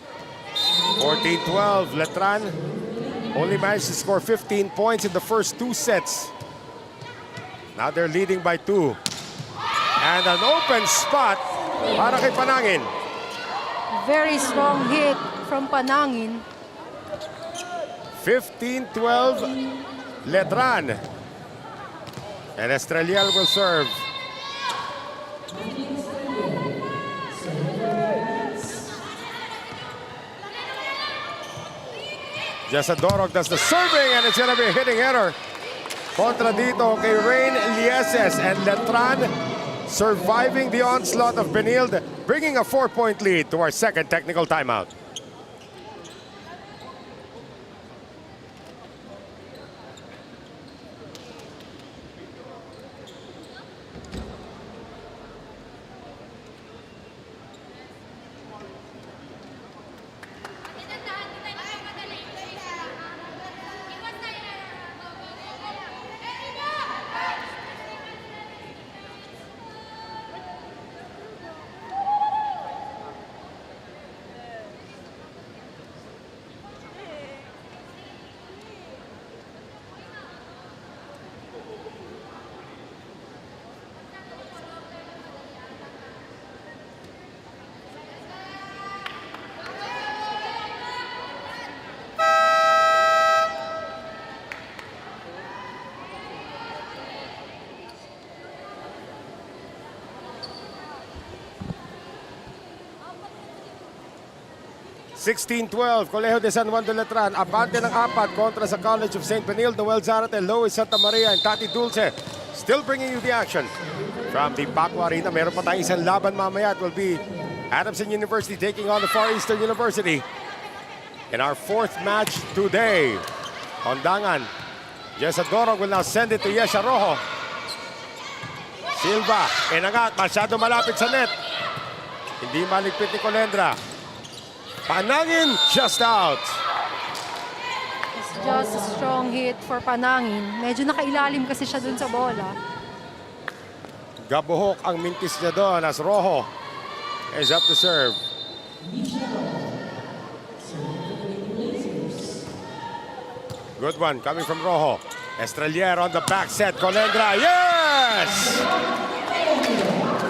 14-12. Letran only managed to score 15 points in the first 2 sets. Now they're leading by 2. And an open spot para kay Panangin. Very strong hit from Panangin. 15-12, Letran. And Estrelial will serve. Jasadorog does the serving and it's going to be a hitting error. Kontra dito kay Rain Lieses and Letran surviving the onslaught of Benild, bringing a 4-point lead to our second technical timeout. 16-12, Colegio de San Juan de Letran. Abante ng 4 kontra sa College of St. Benil. Noel Zarate, Lois Santa Maria, and Tati Dulce. Still bringing you the action from the Paco Arena. Meron pa tayong isang laban mamaya. It will be Adamson University taking on the Far Eastern University in our 4th match today. Hondangan. Jessa Dorog will now send it to Yesha Rojo. Silva, inangat, masyado malapit sa net. Hindi maligpit ni Colendra. Panangin, just out. It's just a strong hit for Panangin. Medyo nakailalim kasi siya dun sa bola. Gabuhok ang mintis niya doon as Rojo is up to serve. Good one coming from Rojo. Estrelier on the back set. Colendra, yes!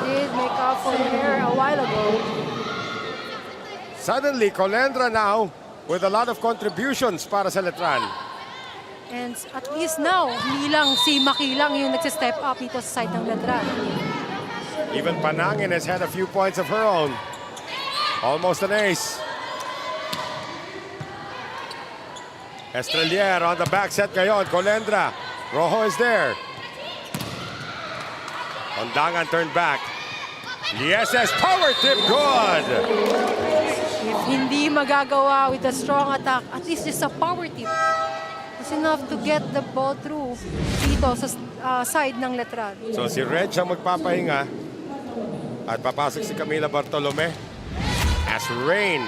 Did make up for her a while ago. Suddenly, Colendra now with a lot of contributions para sa Letran. And at least now, hindi lang si Makilang yung nagsi-step up dito sa side ng Letran. Even Panangin has had a few points of her own. Almost an ace. Estrelier on the back set ngayon. Colendra. Rojo is there. Hondangan turned back. Lieses power tip. Good. If hindi magagawa with a strong attack, at least just a power tip. It's enough to get the ball through dito sa side ng Letran. So si Reg ang magpapahinga. At papasok si Camila Bartolome. As Rain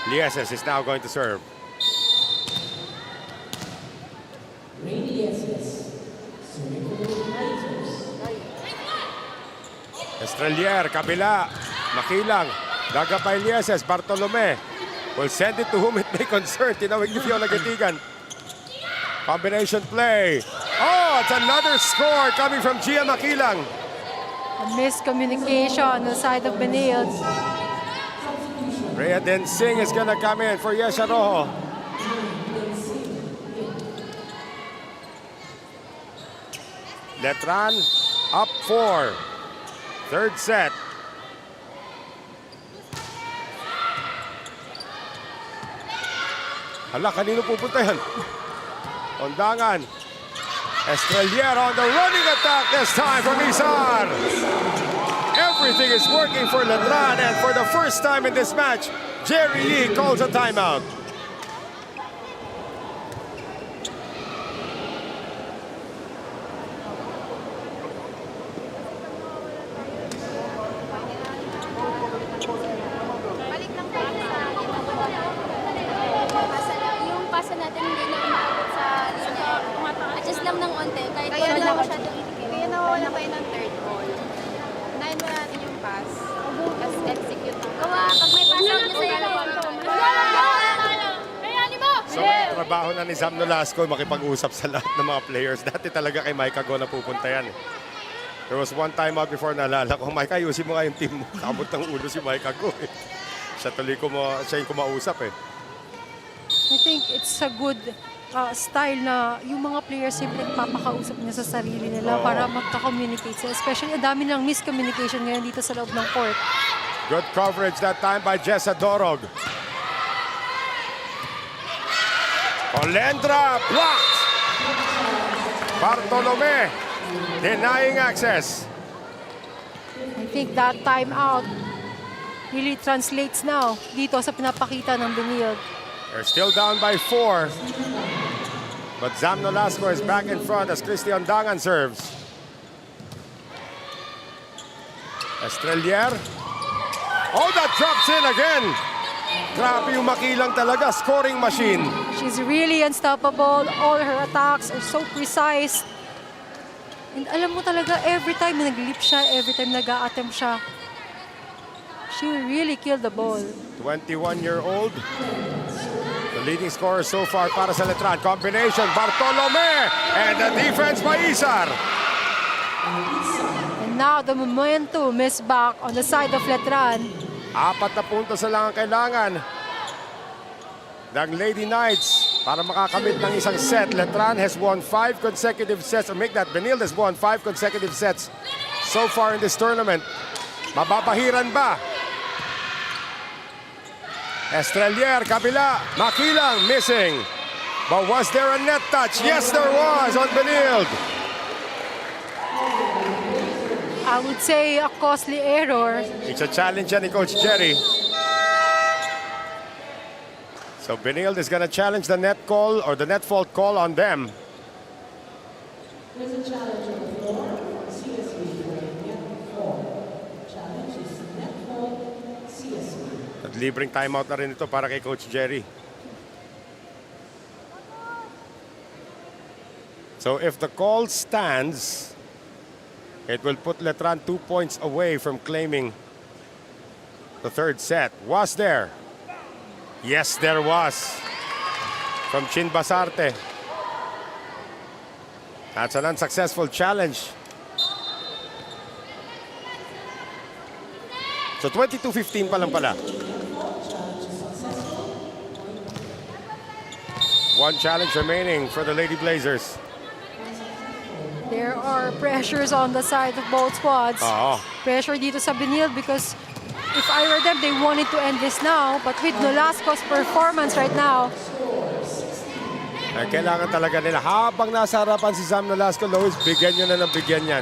Lieses is now going to serve. Estrelier, kabila. Makilang. Gagapay Lieses. Bartolome will send it to whom it may concern. Tinawag ni Fiona Gatigan. Combination play. Oh, it's another score coming from Gia Makilang. A miscommunication on the side of Benil. Rhea Densing is gonna come in for Yesha Rojo. Letran up 4. Third set. Hala, kanino pupunta yan? Hondangan. Estrelier on the running attack this time from Isar. Everything is working for Letran, and for the first time in this match, Jerry Lee calls a timeout. Yung pasa natin hindi na umabot sa linya. Adjust lang ng onte. Kahit wala na masyadong Kaya nawawala kayo ng third ball. Unahin mo natin yung pass. Tapos execute. gawa. Pag may pass out niya sa yellow. So, ang trabaho na ni Sam Nolasco, makipag-usap sa lahat ng mga players. Dati talaga kay Micah Go na pupunta yan. There was one time out before naalala ko, Micah, ayusin mo nga yung team mo. Kabot ng ulo si Micah Go. Siya yung kumausap eh. I think it's a good style na yung mga players siyempre papakausap niya sa sarili nila para magka-communicate sila. Especially, dami ng miscommunication ngayon dito sa loob ng court. Good coverage that time by Jessa Dorog. Colendra blocked. Bartolome denying access. I think that timeout really translates now dito sa pinapakita ng Benil. They're still down by 4. But Zam Nolasco is back in front as Christian Dangan serves. Estrelier. Oh, that drops in again. Grabe yung Makilang talaga, scoring machine. She's really unstoppable. All her attacks are so precise. And alam mo talaga, every time na nag-leap siya, every time nag-a-attempt siya, she will really kill the ball. 21-year-old. The leading scorer so far para sa Letran. Combination, Bartolome! And the defense by Isar. And now the momentum is back on the side of Letran. 4 na puntos na lang ang kailangan ng Lady Knights para makakamit ng isang set. Letran has won 5 consecutive sets. Or make that, Benil has won 5 consecutive sets so far in this tournament. Mababahiran ba? Estrelier, kabila. Makilang, missing. But was there a net touch? Yes, there was on Benilde. I would say a costly error. It's a challenge yan ni Coach Jerry. So Benilde is going to challenge the net call or the net fault call on them. There's a challenge on the floor. CSB net fault. Challenge is net fault CSB. At libreng timeout na rin ito para kay Coach Jerry. So if the call stands, it will put Letran 2 points away from claiming the third set. Was there? Yes, there was. From Chin Basarte. That's an unsuccessful challenge. So 22-15 pa lang pala. One challenge remaining for the Lady Blazers. There are pressures on the side of both squads. Oo. Pressure dito sa Benilde because if I were them, they wanted to end this now. But with Nolasco's performance right now, Kailangan talaga nila. Habang nasa harapan si Sam Nolasco, Lois, bigyan nyo na ng bigyan yan.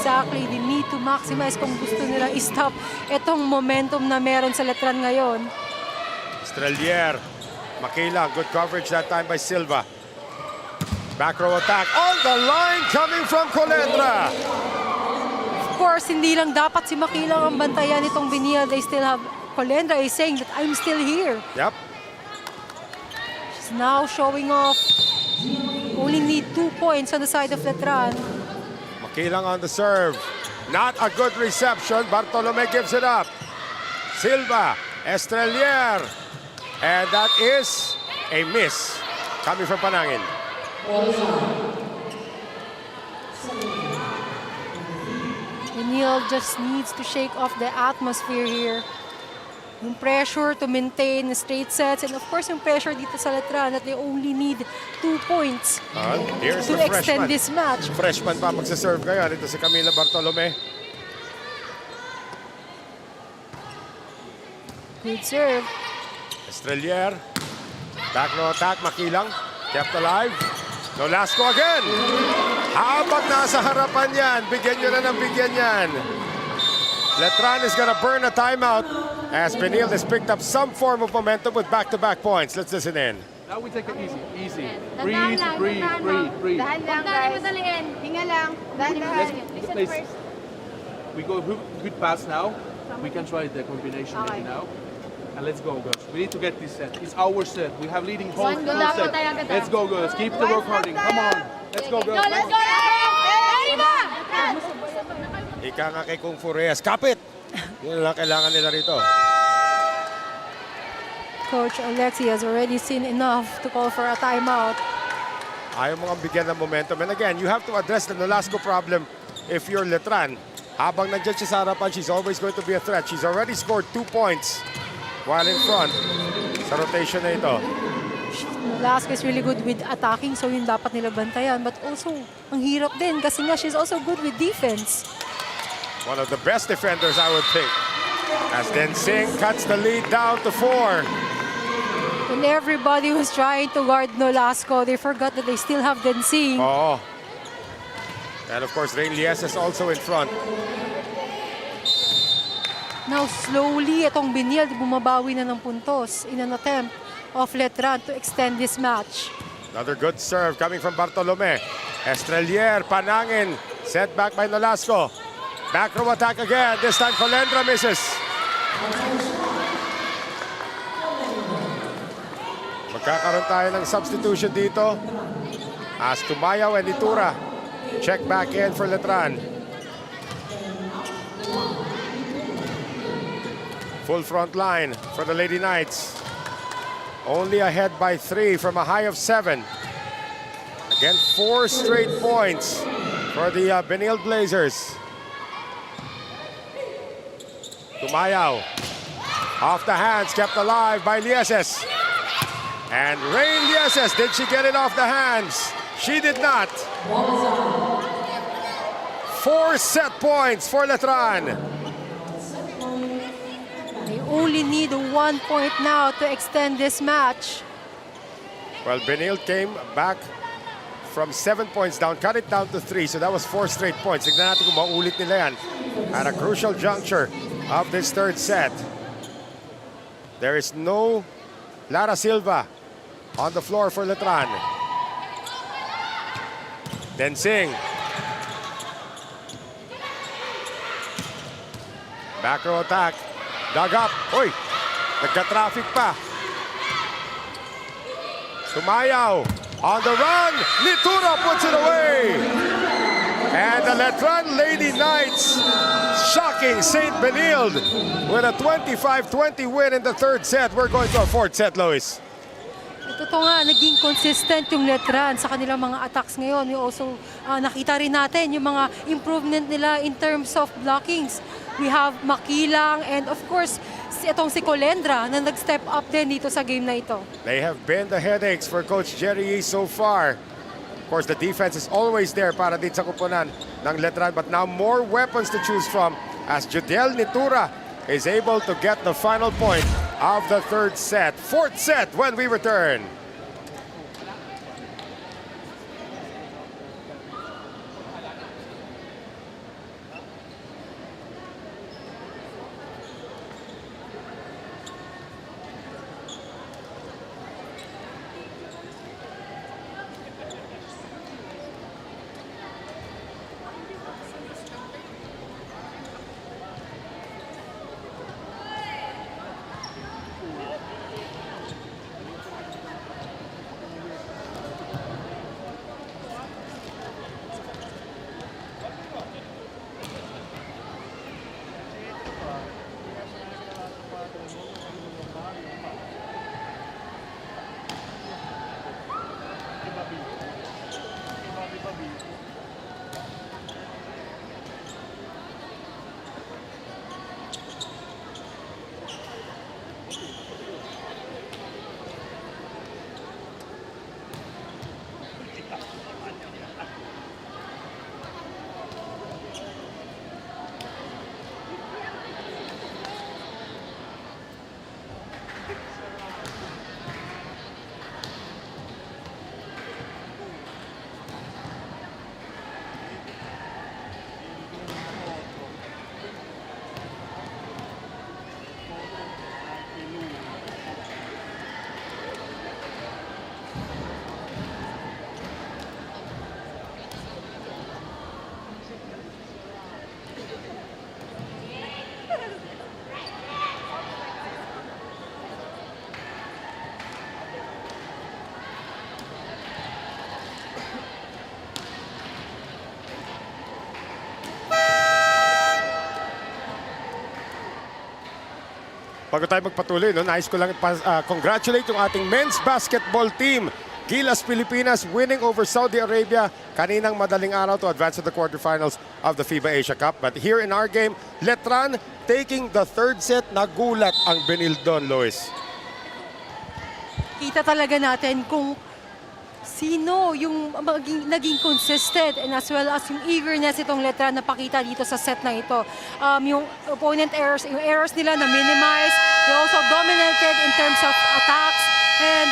exactly, they need to maximize kung gusto nila i-stop itong momentum na meron sa Letran ngayon. Estrelier, Makilang, good coverage that time by Silva. Back row attack on the line coming from Colendra. Of course, hindi lang dapat si Makilang ang bantayan itong Benilde. They still have, Colendra is saying that I'm still here. Yep. She's now showing off. Only need 2 points on the side of Letran. Makilang on the serve. Not a good reception. Bartolome gives it up. Silva, Estrelier. And that is a miss coming from Panangin. Benilde just needs to shake off the atmosphere here. Yung pressure to maintain straight sets and of course yung pressure dito sa Letran that they only need 2 points Here's to the extend freshman. this match. Freshman pa magsaserve ngayon. Ito si Camila Bartolome. Good serve. Estrelier. Back row attack. Makilang. Kept alive. Nolasco again. Habang nasa harapan yan, bigyan nyo na ng bigyan yan. Letran is gonna burn a timeout as Benilde has picked up some form of momentum with back-to-back points. Let's listen in. Now we take it easy, easy. Dahan Breathe, lang, breathe, dahan breathe, lang. breathe. Dahan lang, Huwag natin guys. madaliin. Hinga lang. Dahan-dahan. Listen Please. first. We go good pass now. We can try the combination maybe now. And let's go, girls. We need to get this set. It's our set. We have leading whole One goal full dapat set. tayo agad. Let's go, girls. Keep the work harding. Come on. Let's go, girls. Let's go! Ready ba? Ika nga kay Kung Fu Reyes. Kapit! Yun lang kailangan nila rito. Coach Alexi has already seen enough to call for a timeout. Ayaw mo nga bigyan ng momentum. And again, you have to address the Nolasco problem if you're Letran. Habang nandiyan siya sa harapan, she's always going to be a threat. She's already scored 2 points while in front sa rotation na ito. Nolasco is really good with attacking, so yun dapat nila bantayan. But also, ang hirap din kasi nga she's also good with defense. One of the best defenders, I would think. As Densing cuts the lead down to 4. When everybody was trying to guard Nolasco, they forgot that they still have Densing. Oo. And of course, Rain Lies is also in front. Now, slowly, itong Benilde bumabawi na ng puntos in an attempt of Letran to extend this match. Another good serve coming from Bartolome. Estrelier, Panangin, set back by Nolasco. Back row attack again. This time, Colendra misses. Magkakaroon tayo ng substitution dito. As Tumayaw and Itura check back in for Letran. Full front line for the Lady Knights. Only ahead by 3 from a high of 7. Again, 4 straight points for the Benilde Blazers. Tumayaw. Off the hands, kept alive by Lieses. And Rain Lieses, did she get it off the hands? She did not. 4 set points for Letran. They only need 1 point now to extend this match. Well, Benil came back from 7 points down, cut it down to 3, so that was 4 straight points. Tignan natin kung maulit nila yan at a crucial juncture of this third set. There is no Lara Silva on the floor for Letran. Densing. Back row attack. Dug up. Uy! Nagka-traffic pa. Tumayaw. On the run. Nitura puts it away. And the Letran Lady Knights shocking St. Benilde with a 25-20 win in the third set. We're going to our fourth set, Lois. Totoo nga, naging consistent yung Letran sa kanilang mga attacks ngayon. We also nakita rin natin yung mga improvement nila in terms of blockings. We have Makilang and of course, itong si Colendra na nag-step up din dito sa game na ito. They have been the headaches for Coach Jerry Yee so far. Of course, the defense is always there para dito sa kupunan ng Letran, but now more weapons to choose from as Judel Nitura is able to get the final point of the third set. Fourth set when we return. Bago tayo magpatuloy, no, nais ko lang congratulate yung ating men's basketball team. Gilas Pilipinas winning over Saudi Arabia kaninang madaling araw to advance to the quarterfinals of the FIBA Asia Cup. But here in our game, Letran taking the third set. Nagulat ang Benilde doon, Lois. Kita talaga natin kung sino yung naging consistent and as well as yung eagerness itong Letran na pakita dito sa set na ito. Yung opponent errors, yung errors nila na minimize. They also dominated in terms of attacks. And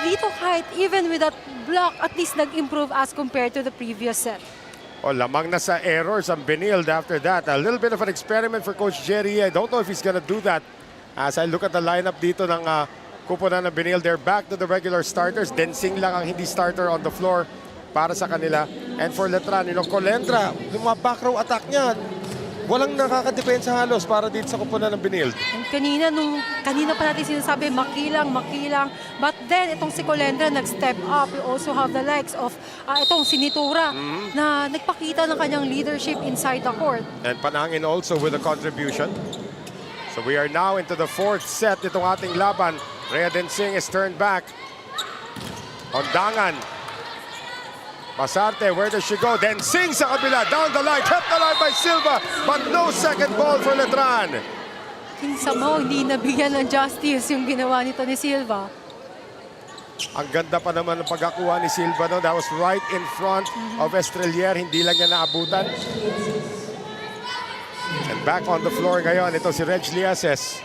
dito kahit even with that block, at least nag-improve as compared to the previous set. Oh, lamang na sa errors ang Benilde after that. A little bit of an experiment for Coach Jerry. I don't know if he's gonna do that. As I look at the lineup dito ng kupunan ng Benilde, they're back to the regular starters. Densing lang ang hindi starter on the floor para sa kanila. And for Letran, you know, Colendra, yung mga back row attack niya, walang nakakadepensa halos para dito sa kupunan ng Benilde. And kanina pa natin sinasabi, makilang. But then, itong si Colendra nag-step up. We also have the likes of itong si Nitura na nagpakita ng kanyang leadership inside the court. And Panangin also with a contribution. So we are now into the fourth set itong ating laban. Rhea Densing is turned back. Ondangan. Pasarte, where does she go? Densing sa kabila, down the line, kept alive by Silva, but no second ball for Letran. Somehow, hindi nabigyan ng justice yung ginawa nito ni Silva. Ang ganda pa naman ng pagkakuha ni Silva, no? That was right in front of Estrelier, hindi lang niya naabutan. And back on the floor ngayon, ito si Reg Liases.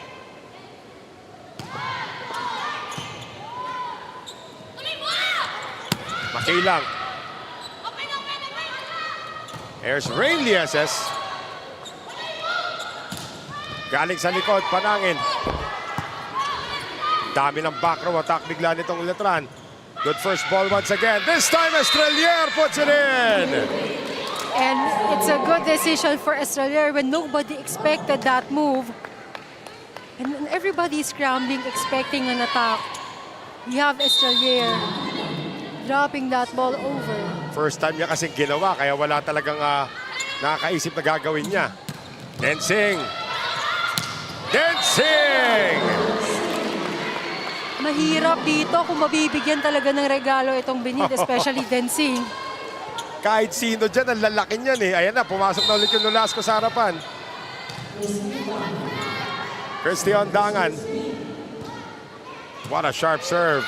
Okay lang. There's Rain Lieses. Galing sa likod, Panangin. Dami ng back row attack bigla nitong Letran. Good first ball once again. This time Estrelier puts it in. And it's a good decision for Estrelier when nobody expected that move. And when everybody is scrambling, expecting an attack. You have Estrelier dropping that ball over. First time niya kasing ginawa, kaya wala talagang nakakaisip na gagawin niya. Densing! Densing! Mahirap dito kung mabibigyan talaga ng regalo itong Benil, especially Densing. Kahit sino dyan, ang lalaki niyan eh. Ayan na, pumasok na ulit yung Nolasco sa harapan. Christian Dangan. What a sharp serve.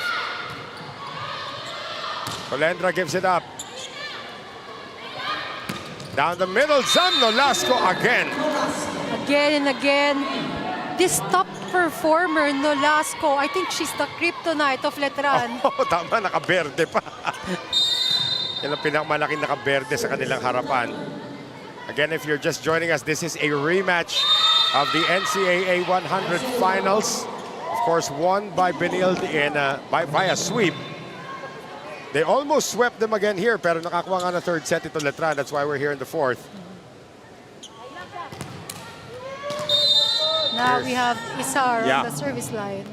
Colendra gives it up. Down the middle, Zam Nolasco again. Again and again. This top performer, Nolasco, I think she's the kryptonite of Letran. Oh, tama, nakaberde pa. Yan ang pinakamalaking nakaberde sa kanilang harapan. Again, if you're just joining us, this is a rematch of the NCAA 100 finals. Of course, won by Benil in by a sweep. They almost swept them again here, pero nakakuha nga na third set ito Letran. That's why we're here in the fourth. Now we have Isar on the service line.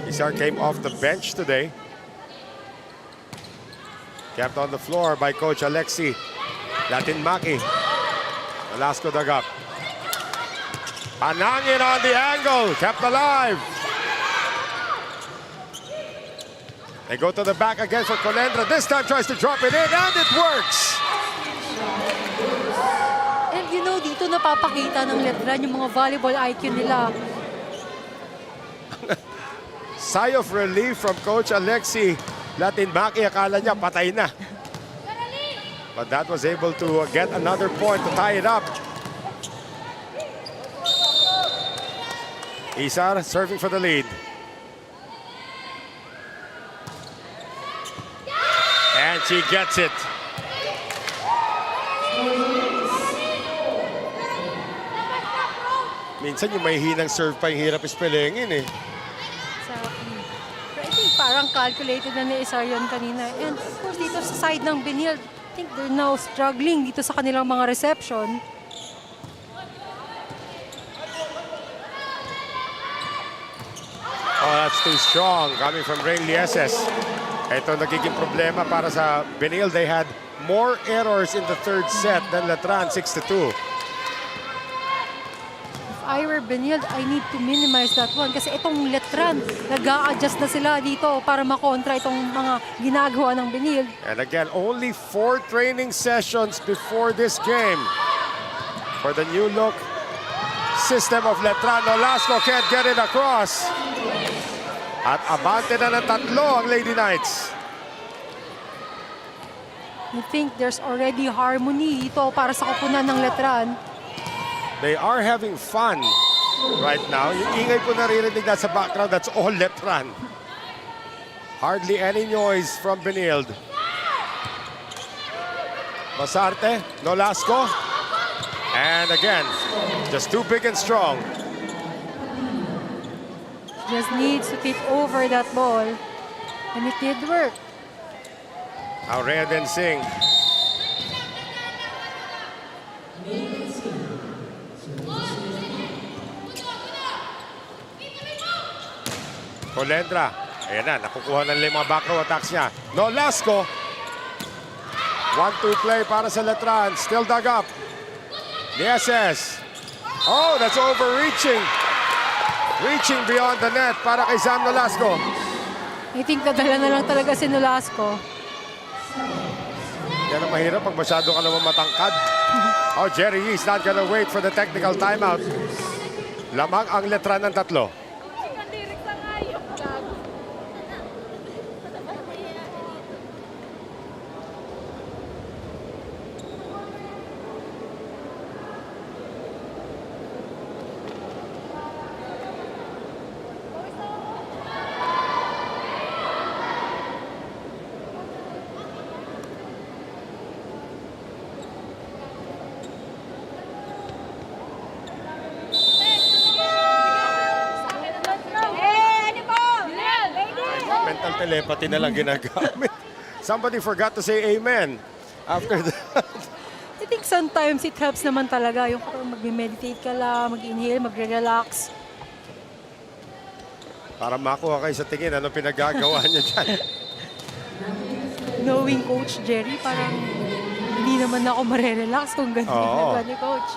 Isar came off the bench today. Kept on the floor by Coach Alexi Latin-Maki. Nolasco dug up. Panangin on the angle. Kept alive. They go to the back again for Colendra. This time tries to drop it in, and it works. And you know, dito napapakita ng Letran yung mga volleyball IQ nila. Sigh of relief from Coach Alexi Latin-Maki. Akala niya patay na. But that was able to get another point to tie it up. Isar serving for the lead. And she gets it. Minsan yung may hinang serve pa yung hirap ispelengin eh. But I think parang calculated na ni Isar yun kanina. And of course, dito sa side ng Benil, I think they're now struggling dito sa kanilang mga reception. Oh, that's too strong coming from Rain Lieses. Ito nagiging problema para sa Benil. They had more errors in the third set than Letran, 6-2. If I were Benil, I need to minimize that one. Kasi itong Letran, nag-a-adjust na sila dito para makontra itong mga ginagawa ng Benil. And again, only 4 training sessions before this game for the new look system of Letran. Nolasco can't get it across. At abante na ng 3 ang Lady Knights. I think there's already harmony dito para sa kupunan ng Letran. They are having fun right now. Yung ingay po naririnig na sa background, that's all Letran. Hardly any noise from Benilde. Basarte, Nolasco. And again, just too big and strong. Just needs to tip over that ball. And it did work. Aurea Densing. Colendra. Ayan na, nakukuha na nila yung mga back row attacks niya. Nolasco. 1-2 play para sa Letran. Still dug up. Lieses. Oh, that's overreaching. Reaching beyond the net para kay Sam Nolasco. I think nadala na lang talaga si Nolasco. Yan ang mahirap pag masyado ka naman matangkad. Oh, Jerry Yee's not gonna wait for the technical timeout. Lamang ang Letran ng 3. telepathy na lang ginagamit. Somebody forgot to say amen after that. I think sometimes it helps naman talaga yung mag-meditate ka lang, mag-inhale, magre-relax. Para makuha kayo sa tingin, ano pinagagawa niya dyan? Knowing Coach Jerry, parang hindi naman ako marerelax kung ganun yung ginagawa ni Coach.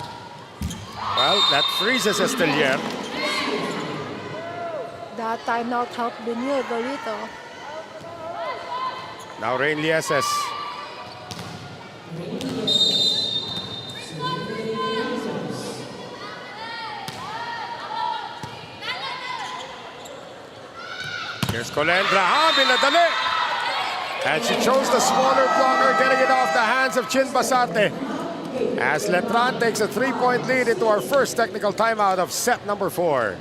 Well, that freezes Estelier. That time out help Benildo dito. Now Rain Lieses. Here's Colendra. Binadali! And she chose the smaller blocker, getting it off the hands of Chin Basarte. As Letran takes a 3-point lead into our first technical timeout of set number 4.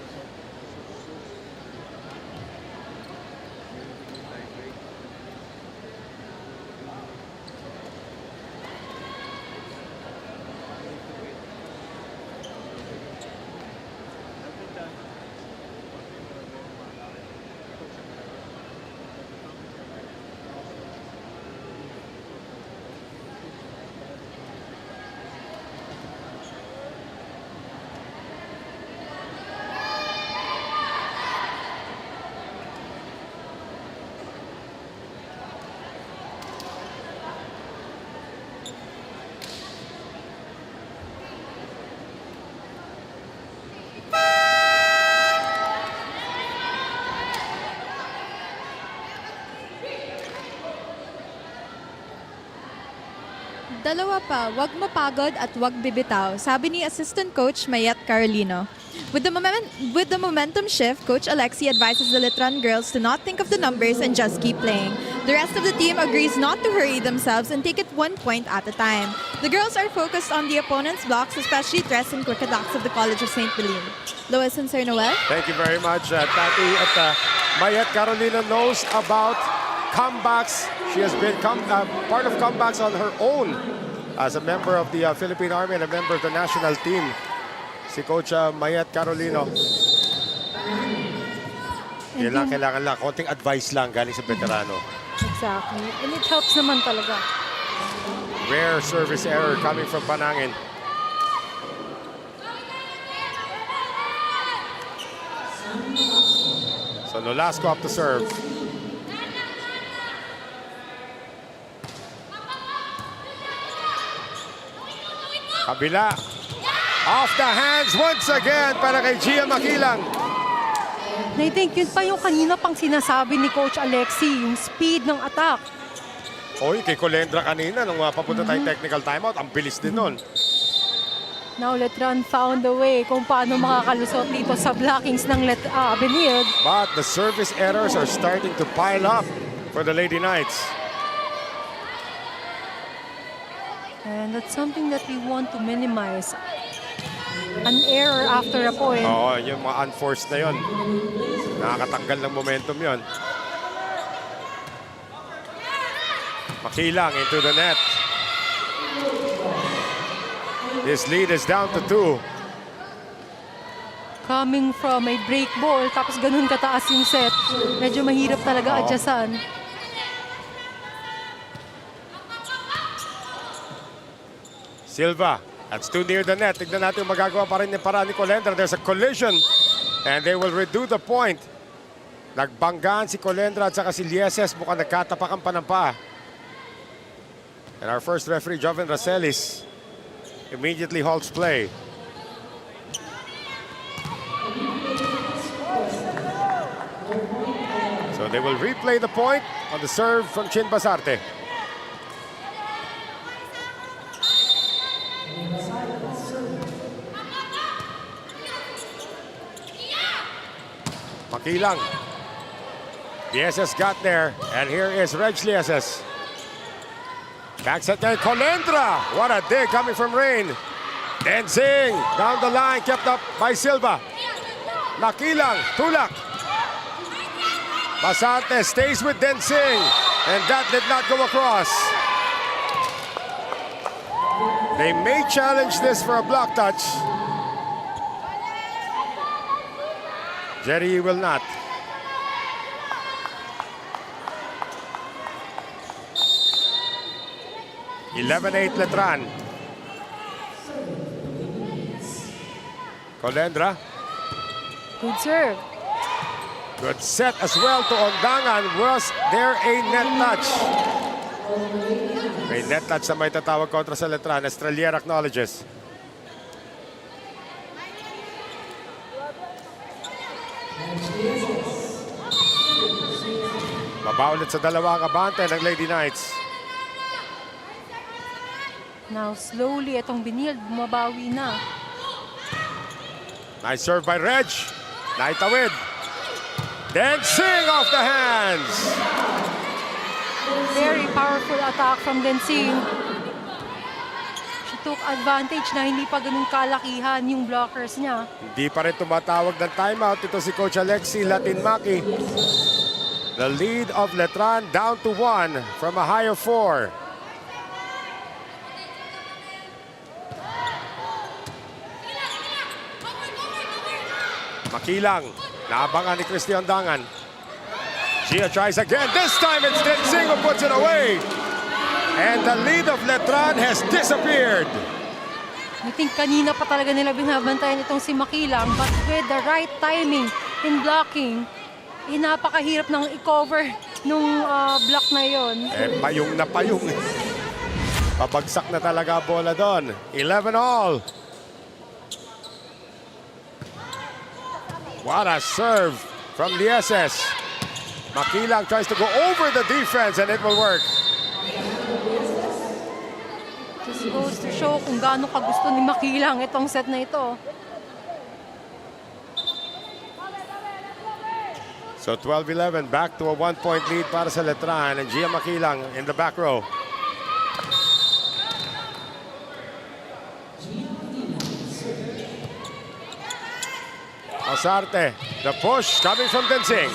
Dalawa pa, wag mapagod at wag bibitaw, sabi ni Assistant Coach Mayet Carolino. With the momentum shift, Coach Alexi advises the Letran girls to not think of the numbers and just keep playing. The rest of the team agrees not to hurry themselves and take it 1 point at a time. The girls are focused on the opponent's blocks, especially threats and quick attacks of the College of St. Helene. Lois and Sir Noel? Thank you very much, Tati. At Mayet Carolina knows about comebacks. She has been part of comebacks on her own as a member of the Philippine Army and a member of the national team. Si Coach Mayet Carolino. Yan lang kailangan lang. Konting advice lang galing sa veterano. Exactly. And it helps naman talaga. Rare service error coming from Panangin. So Nolasco up to serve. Kabila. Off the hands once again para kay Gia Makilang. And I think yun pa yung kanina pang sinasabi ni Coach Alexi, yung speed ng attack. Oy, kay Colendra kanina nung papunta tayong technical timeout, ang bilis din nun. Now Letran found a way kung paano makakalusot dito sa blockings ng Benilde. But the service errors are starting to pile up for the Lady Knights. And that's something that we want to minimize. An error after a point. Oo, yung mga unforced na yun. Nakakatanggal ng momentum yun. Makilang into the net. This lead is down to 2. Coming from a break ball, tapos ganun kataas yung set. Medyo mahirap talaga adjustan. Silva, that's too near the net. Tignan natin yung magagawa pa rin ni Colendra. There's a collision and they will redo the point. Nagbanggaan si Colendra at saka si Lieses. Mukhang nagkatapakan pa ng paa. And our first referee, Joven Racelis, immediately halts play. So they will replay the point on the serve from Chin Basarte. Makilang. Lieses got there, and here is Reg Lieses. Backset there, Colendra. What a dig coming from Rain. Dancing down the line, kept up by Silva. Makilang, tulak. Basarte stays with Densing, and that did not go across. They may challenge this for a block touch. Jerry will not. 11-8 Letran. Colendra. Good serve. Good set as well to Ondangan. Was there a net touch? May net touch na may tatawag kontra sa Letran. Estrelier acknowledges. Mabaulit sa dalawa ang abante ng Lady Knights. Now slowly itong Benilde bumabawi na. Nice serve by Reg. Naitawid. Dancing off the hands. Very powerful attack from Densing. She took advantage na hindi pa ganun kalakihan yung blockers niya. Hindi pa rin tumatawag ng timeout. Ito si Coach Alexi Latinmaki. The lead of Letran down to 1 from a high of 4. Makilang. Naabangan ni Christian Dangan. Gia tries again. This time it's Densing who puts it away. And the lead of Letran has disappeared. I think kanina pa talaga nila binabantayan itong si Makilang, but with the right timing in blocking, napakahirap nang i-cover nung block na yon. Payong na payong. Pabagsak na talaga bola doon. 11-all. What a serve from Lieses. Makilang tries to go over the defense and it will work. Just goes to show kung gaano kagusto ni Makilang itong set na ito. So 12-11, back to a 1-point lead para sa Letran, and Gia Makilang in the back row. Asarte, the push coming from Densing.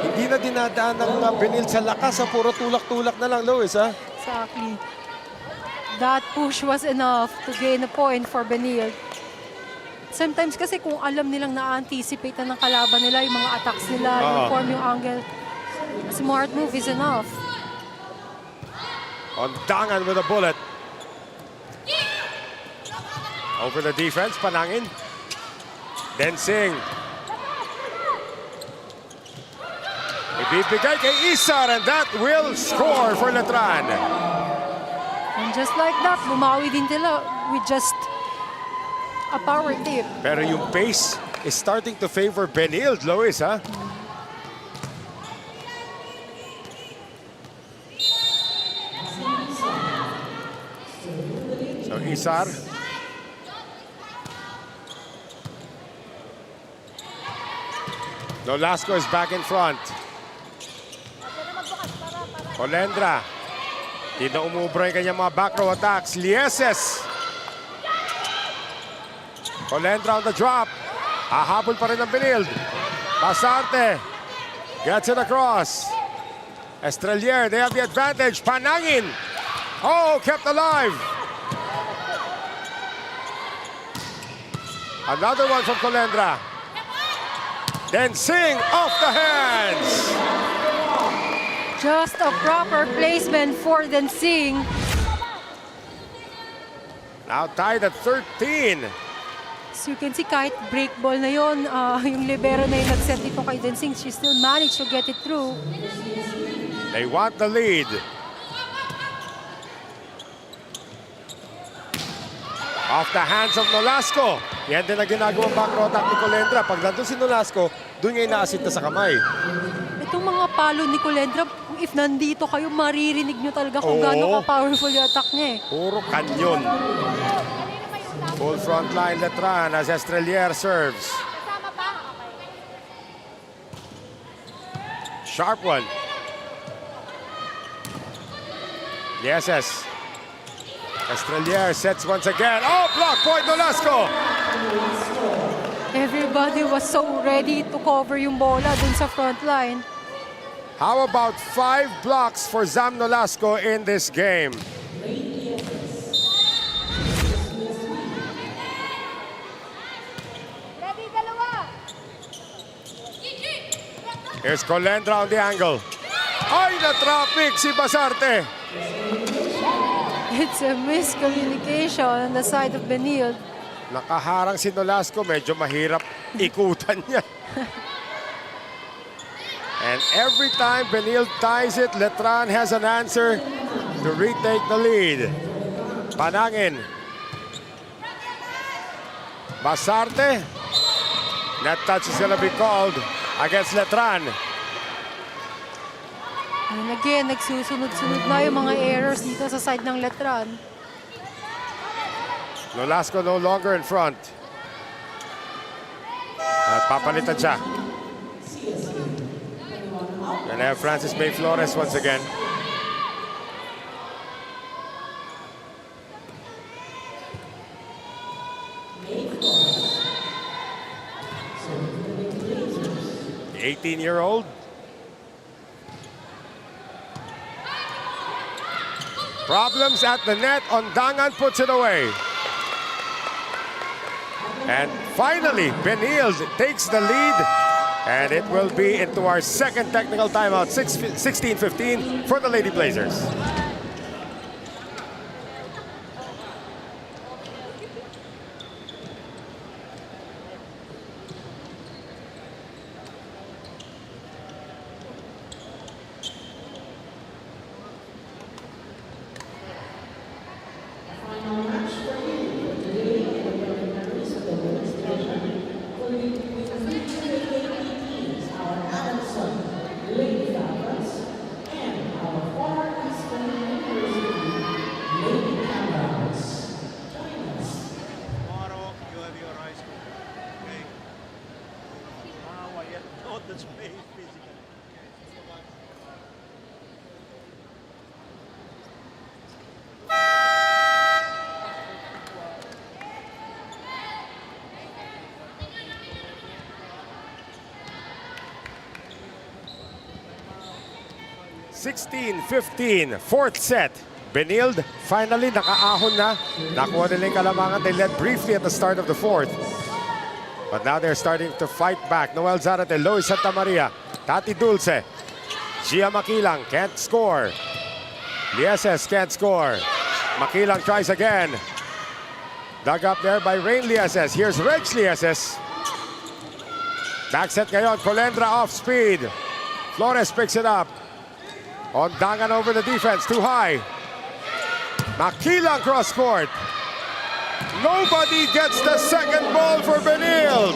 Hindi na dinadaan ng Benilde sa lakas, puro tulak-tulak na lang, Luis, ha? Exactly. That push was enough to gain a point for Benilde. Sometimes kasi kung alam nilang na-anticipate na ng kalaban nila, yung mga attacks nila, yung form, yung angle, smart move is enough. Ondangan with a bullet. Over the defense, Panangin. Densing. Ibibigay kay Isar, and that will score for Letran. And just like that, bumawi din sila with just a power tip. Pero yung pace is starting to favor Benilde, Lois, ha? So Isar. Nolasco is back in front. Colendra. Di na umubra yung kanyang mga back row attacks. Lieses. Colendra on the drop. Hahabol pa rin ang Benilde. Basarte. Gets it across. Estrelier, they have the advantage. Panangin. Oh, kept alive. Another one from Colendra. Densing off the hands. Just a proper placement for Densing. Now tied at 13. So you can see kahit break ball na yon, yung libero na yung nag-set ito kay Densing, she still managed to get it through. They want the lead. Off the hands of Nolasco. Yan din ang ginagawang back row attack ni Colendra. Pag nandun si Nolasco, doon niya inaasinta sa kamay. Itong mga palo ni Colendra, if nandito kayo, maririnig nyo talaga kung gaano ka-powerful yung attack niya. Puro kanyon. Full front line Letran as Estrelier serves. Sharp one. Yeses. Estrelier sets once again. Oh, block point Nolasco. Everybody was so ready to cover yung bola dun sa front line. How about 5 blocks for Zam Nolasco in this game? Here's Colendra on the angle. Ay, na-traffic si Basarte. It's a miscommunication on the side of Benil. Nakaharang si Nolasco, medyo mahirap ikutan niya. And every time Benil ties it, Letran has an answer to retake the lead. Panangin. Basarte. Net touch is gonna be called against Letran. And again, nagsusunod-sunod na yung mga errors dito sa side ng Letran. Nolasco no longer in front. At papalitan siya. And have Francis May Flores once again. The 18-year-old. Problems at the net. Ondangan puts it away. And finally, Benil takes the lead. And it will be into our second technical timeout, 16-15 for the Lady Blazers. Physically. 16-15, fourth set. Benil finally nakaahon na. Nakuha nila yung kalamangan. They led briefly at the start of the fourth. But now they're starting to fight back. Noel Zarate, Lois Santa Maria, Tati Dulce, Gia Makilang can't score. Lieses can't score. Makilang tries again. Dug up there by Rain Lieses. Here's Reg Lieses. Back set ngayon, Colendra off speed. Flores picks it up. Ondangan over the defense, too high. Makilang cross court. Nobody gets the second ball for Benil.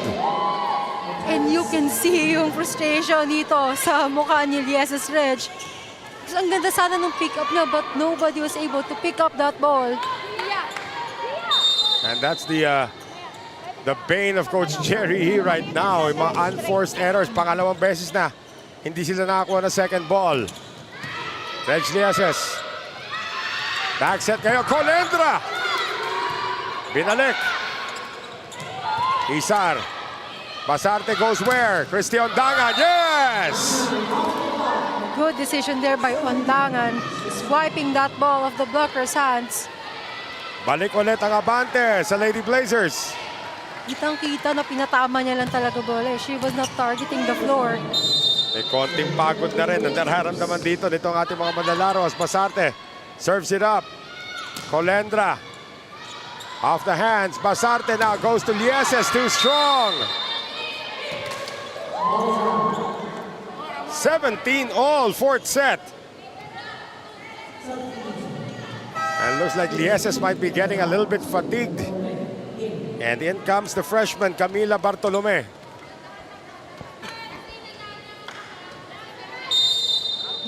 And you can see yung frustration dito sa mukha ni Lieses Reg. Ang ganda sana nung pick up niya, but nobody was able to pick up that ball. And that's the bane of Coach Jerry right now. Yung mga unforced errors. Pangalawang beses na hindi sila nakakuha ng second ball. Reg Lieses. Back set kayo. Colendra. Binalik. Isar. Basarte goes where? Christian Dangan. Yes! Good decision there by Ondangan. Swiping that ball off the blocker's hands. Balik ulit ang abante sa Lady Blazers. Kitang-kita na pinatama niya lang talaga bola. She was not targeting the floor. May konting pagod na rin ang nararamdaman dito nitong ating mga manlalaro as Basarte serves it up. Colendra off the hands. Basarte now goes to Lieses, too strong. 17 all, fourth set. And looks like Lieses might be getting a little bit fatigued. And in comes the freshman Camila Bartolome.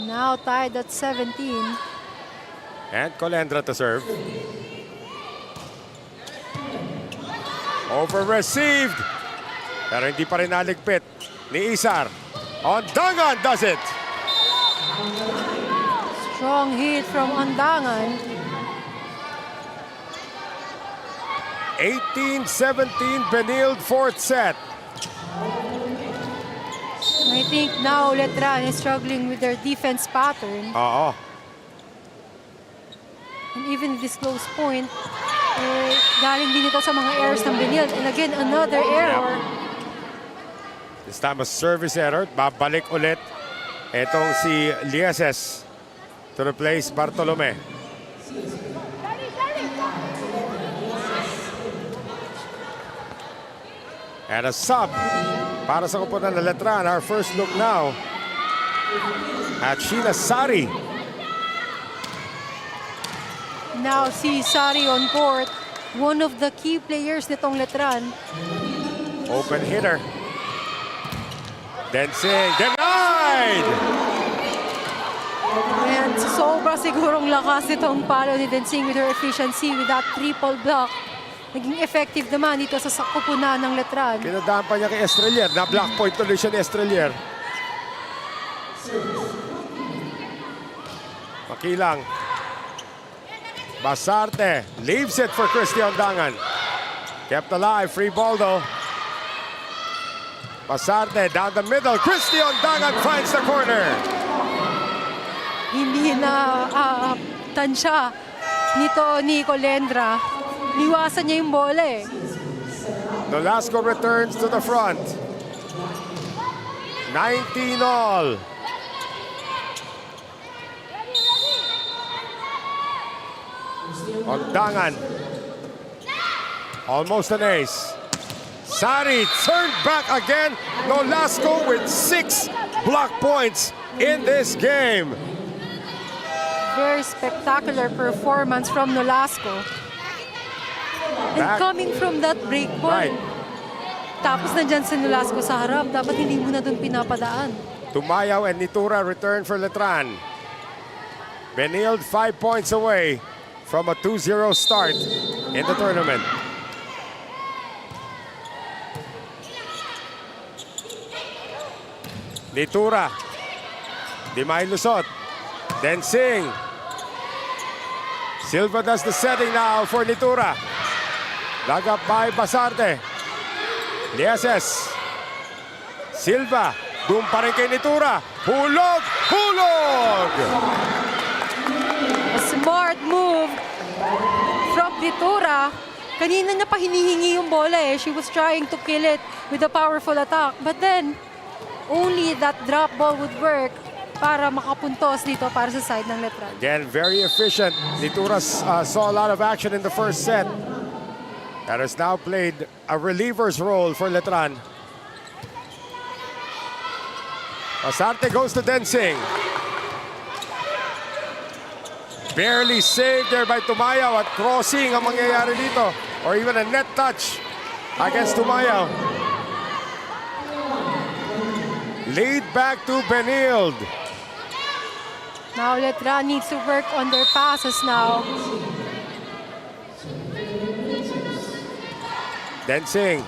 Now tied at 17. And Colendra to serve. Over-received. Pero hindi pa rin naligpit ni Isar. Ondangan does it. Strong hit from Ondangan. 18-17, Benil, fourth set. I think now Letran is struggling with their defense pattern. Oo. And even this close point, galing din ito sa mga errors ng Benil. And again, another error. This time a service error. Babalik ulit itong si Lieses to replace Bartolome. And a sub para sa koponan ng Letran. Our first look now at Sheena Sari. Now si Sari on court. One of the key players nitong Letran. Open hitter. Densing, denied! And sobra sigurong lakas itong palo ni Densing with her efficiency with that triple block. Naging effective naman dito sa koponan ng Letran. Pinadaan pa niya kay Estrelier. Na block point tuloy siya ni Estrelier. Makilang. Basarte leaves it for Christian Dangan. Kept alive, free ball though. Basarte down the middle. Christian Dangan finds the corner. Hindi na tansya nito ni Colendra. Liwasan niya yung bola eh. Nolasco returns to the front. 19-all. On Dangan. Almost an ace. Sari turned back again. Nolasco with 6 block points in this game. Very spectacular performance from Nolasco. And Back. coming from that break ball. Right. Tapos nandyan si Nolasco sa harap. Dapat hindi mo na doon pinapadaan. Tumayaw and Nitura return for Letran. Benilde 5 points away from a 2-0 start in the tournament. Nitura. Di mailusot. Densing. Silva does the setting now for Nitura. Dug up by Basarte. Lieses. Silva. Doon pa rin kay Nitura. Hulog! Hulog! A smart move from Nitura. Kanina niya pa hinihingi yung bola eh. She was trying to kill it with a powerful attack. But then, only that drop ball would work para makapuntos dito para sa side ng Letran. Again, very efficient. Nitura saw a lot of action in the first set. That has now played a reliever's role for Letran. Basarte goes to Densing. Barely saved there by Tumayaw at crossing ang mangyayari dito. Or even a net touch against Tumayaw. Lead back to Benilde. Now Letran needs to work on their passes now. Densing.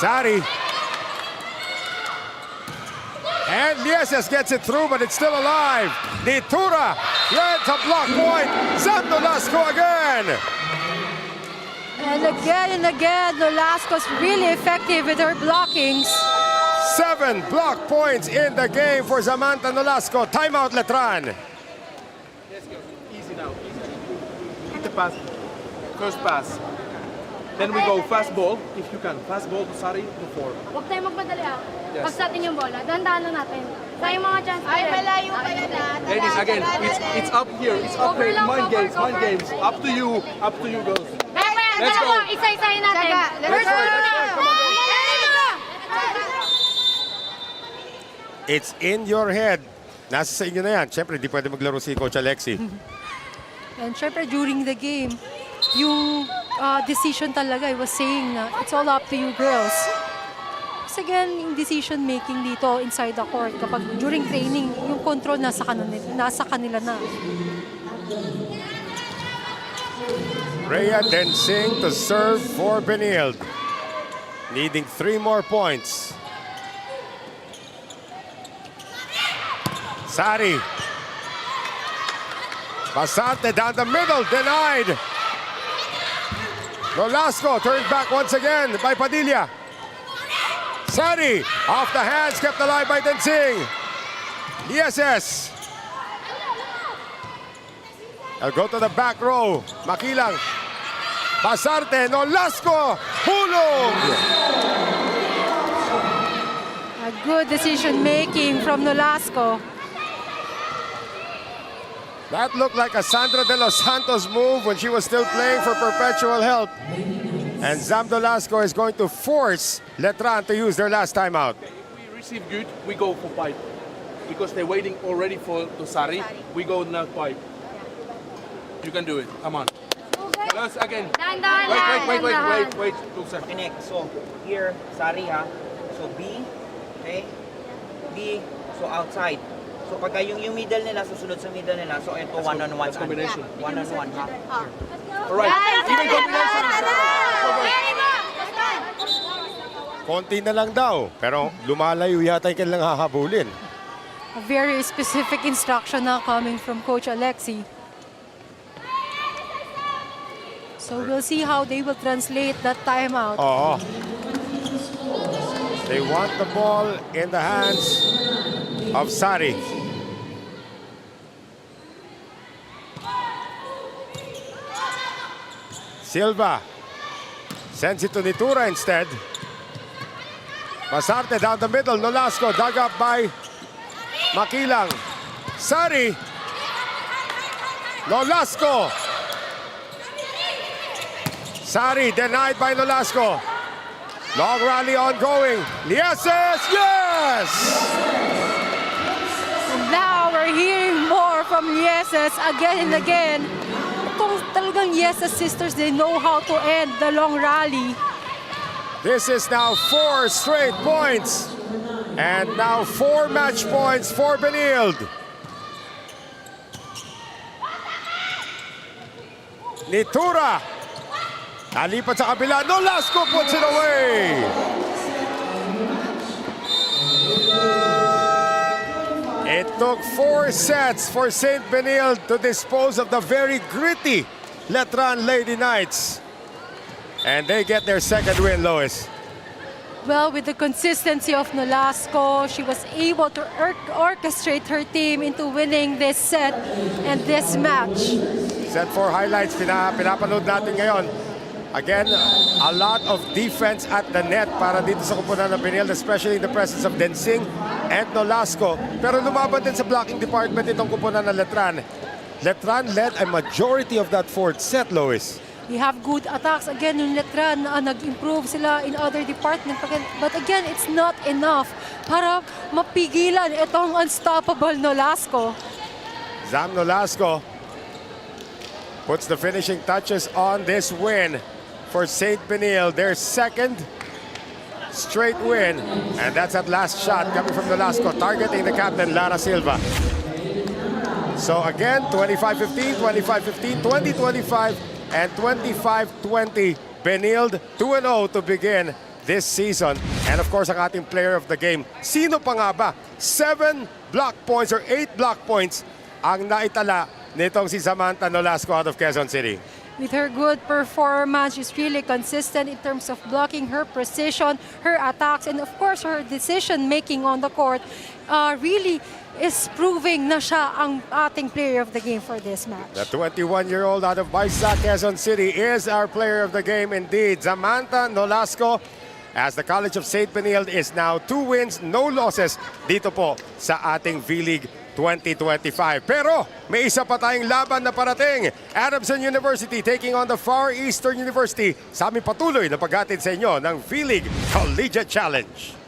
Sari. And Lieses gets it through, but it's still alive. Nitura gets a block point. Sam Nolasco again. And again, Nolasco's really effective with her blockings. 7 block points in the game for Samantha Nolasco. Timeout, Letran. Let's go. Easy now. Easy. Hit the pass. First pass. Then we go fast ball, if you can. Fast ball to Sari to 4. Huwag tayong magmadali Yes. Pag sa atin yung bola, dahan-dahan lang natin. Sayang mga chance. Ay, malayo pa yan Ladies, again, it's up here. It's up Cover here. lang, Mind cover, games, mind cover. games. Up to you. Up to you, girls. Let's go. Isa-isahin natin. Let's First go. one. It's in your head. Nasa sa inyo na yan. Siyempre, di pwede maglaro si Coach Alexi. And syempre, during the game, yung decision talaga, I was saying na it's all up to you girls. Kasi again, yung decision making dito inside the court, kapag during training, yung control nasa kanila na. Rhea Densing to serve for Benilde. Needing 3 more points. Sari. Basante down the middle, denied. Nolasco turned back once again by Padilla. Sari off the hands, kept alive by Densing. Lieses. I'll go to the back row. Makilang. Basarte, Nolasco, hulog. A good decision making from Nolasco. That looked like a Sandra de los Santos move when she was still playing for Perpetual Health. And Zam Nolasco is going to force Letran to use their last timeout. If we receive good, we go for 5. Because they're waiting already for Sari. We go now 5. You can do it. Come on. Plus again. Wait. Tuksa. Connect. So, here, Sari ha. So, B. Okay? B. So, outside. So, pagka yung middle nila, susunod sa middle nila. So, ito, one-on-one. That's combination. One-on-one ha. Alright. Even combination. Konti na lang daw, pero lumalayo yata yung kanilang hahabulin. A very specific instruction now coming from Coach Alexi. So we'll see how they will translate that timeout. Oo. They want the ball in the hands of Sari. Silva sends it to Nitura instead. Pasarte down the middle. Nolasco dug up by Makilang. Sari. Nolasco. Sari denied by Nolasco. Long rally ongoing. Lieses, yes! And now we're hearing more from Yeses again and again. Itong talagang Yeses sisters, they know how to end the long rally. This is now 4 straight points. And now 4 match points for Benilde. Nitura. Nalipat sa kabila. Nolasco puts it away. It took 4 sets for St. Benilde to dispose of the very gritty Letran Lady Knights. And they get their second win, Lois. Well, with the consistency of Nolasco, she was able to orchestrate her team into winning this set and this match. Set 4 highlights pinapanood natin ngayon. Again, a lot of defense at the net para dito sa kupunan ng Benilde, especially in the presence of Densing and Nolasco. Pero lumaban din sa blocking department itong kupunan ng Letran. Letran led a majority of that fourth set, Lois. We have good attacks. Again, yung Letran, nag-improve sila in other departments. But again, it's not enough para mapigilan itong unstoppable Nolasco. Zam Nolasco puts the finishing touches on this win for St. Benilde, their second straight win. And that's that last shot coming from Nolasco, targeting the captain, Lara Silva. So again, 25-15, 25-15, 20-25, and 25-20. Benilde 2-0 to begin this season. And of course, ang ating player of the game, sino pa nga ba? 7 block points or 8 block points ang naitala nitong si Samantha Nolasco out of Quezon City. With her good performance, she's really consistent in terms of blocking, her precision, her attacks, and of course, her decision-making on the court really is proving na siya ang ating player of the game for this match. The 21-year-old out of Baisa, Quezon City is our player of the game indeed. Samantha Nolasco, as the College of St. Benilde is now 2 wins, no losses dito po sa ating vleague 2025. Pero may isa pa tayong laban na parating. Adamson University taking on the Far Eastern University. Sa aming patuloy na paghatid sa inyo ng vleague Collegiate Challenge.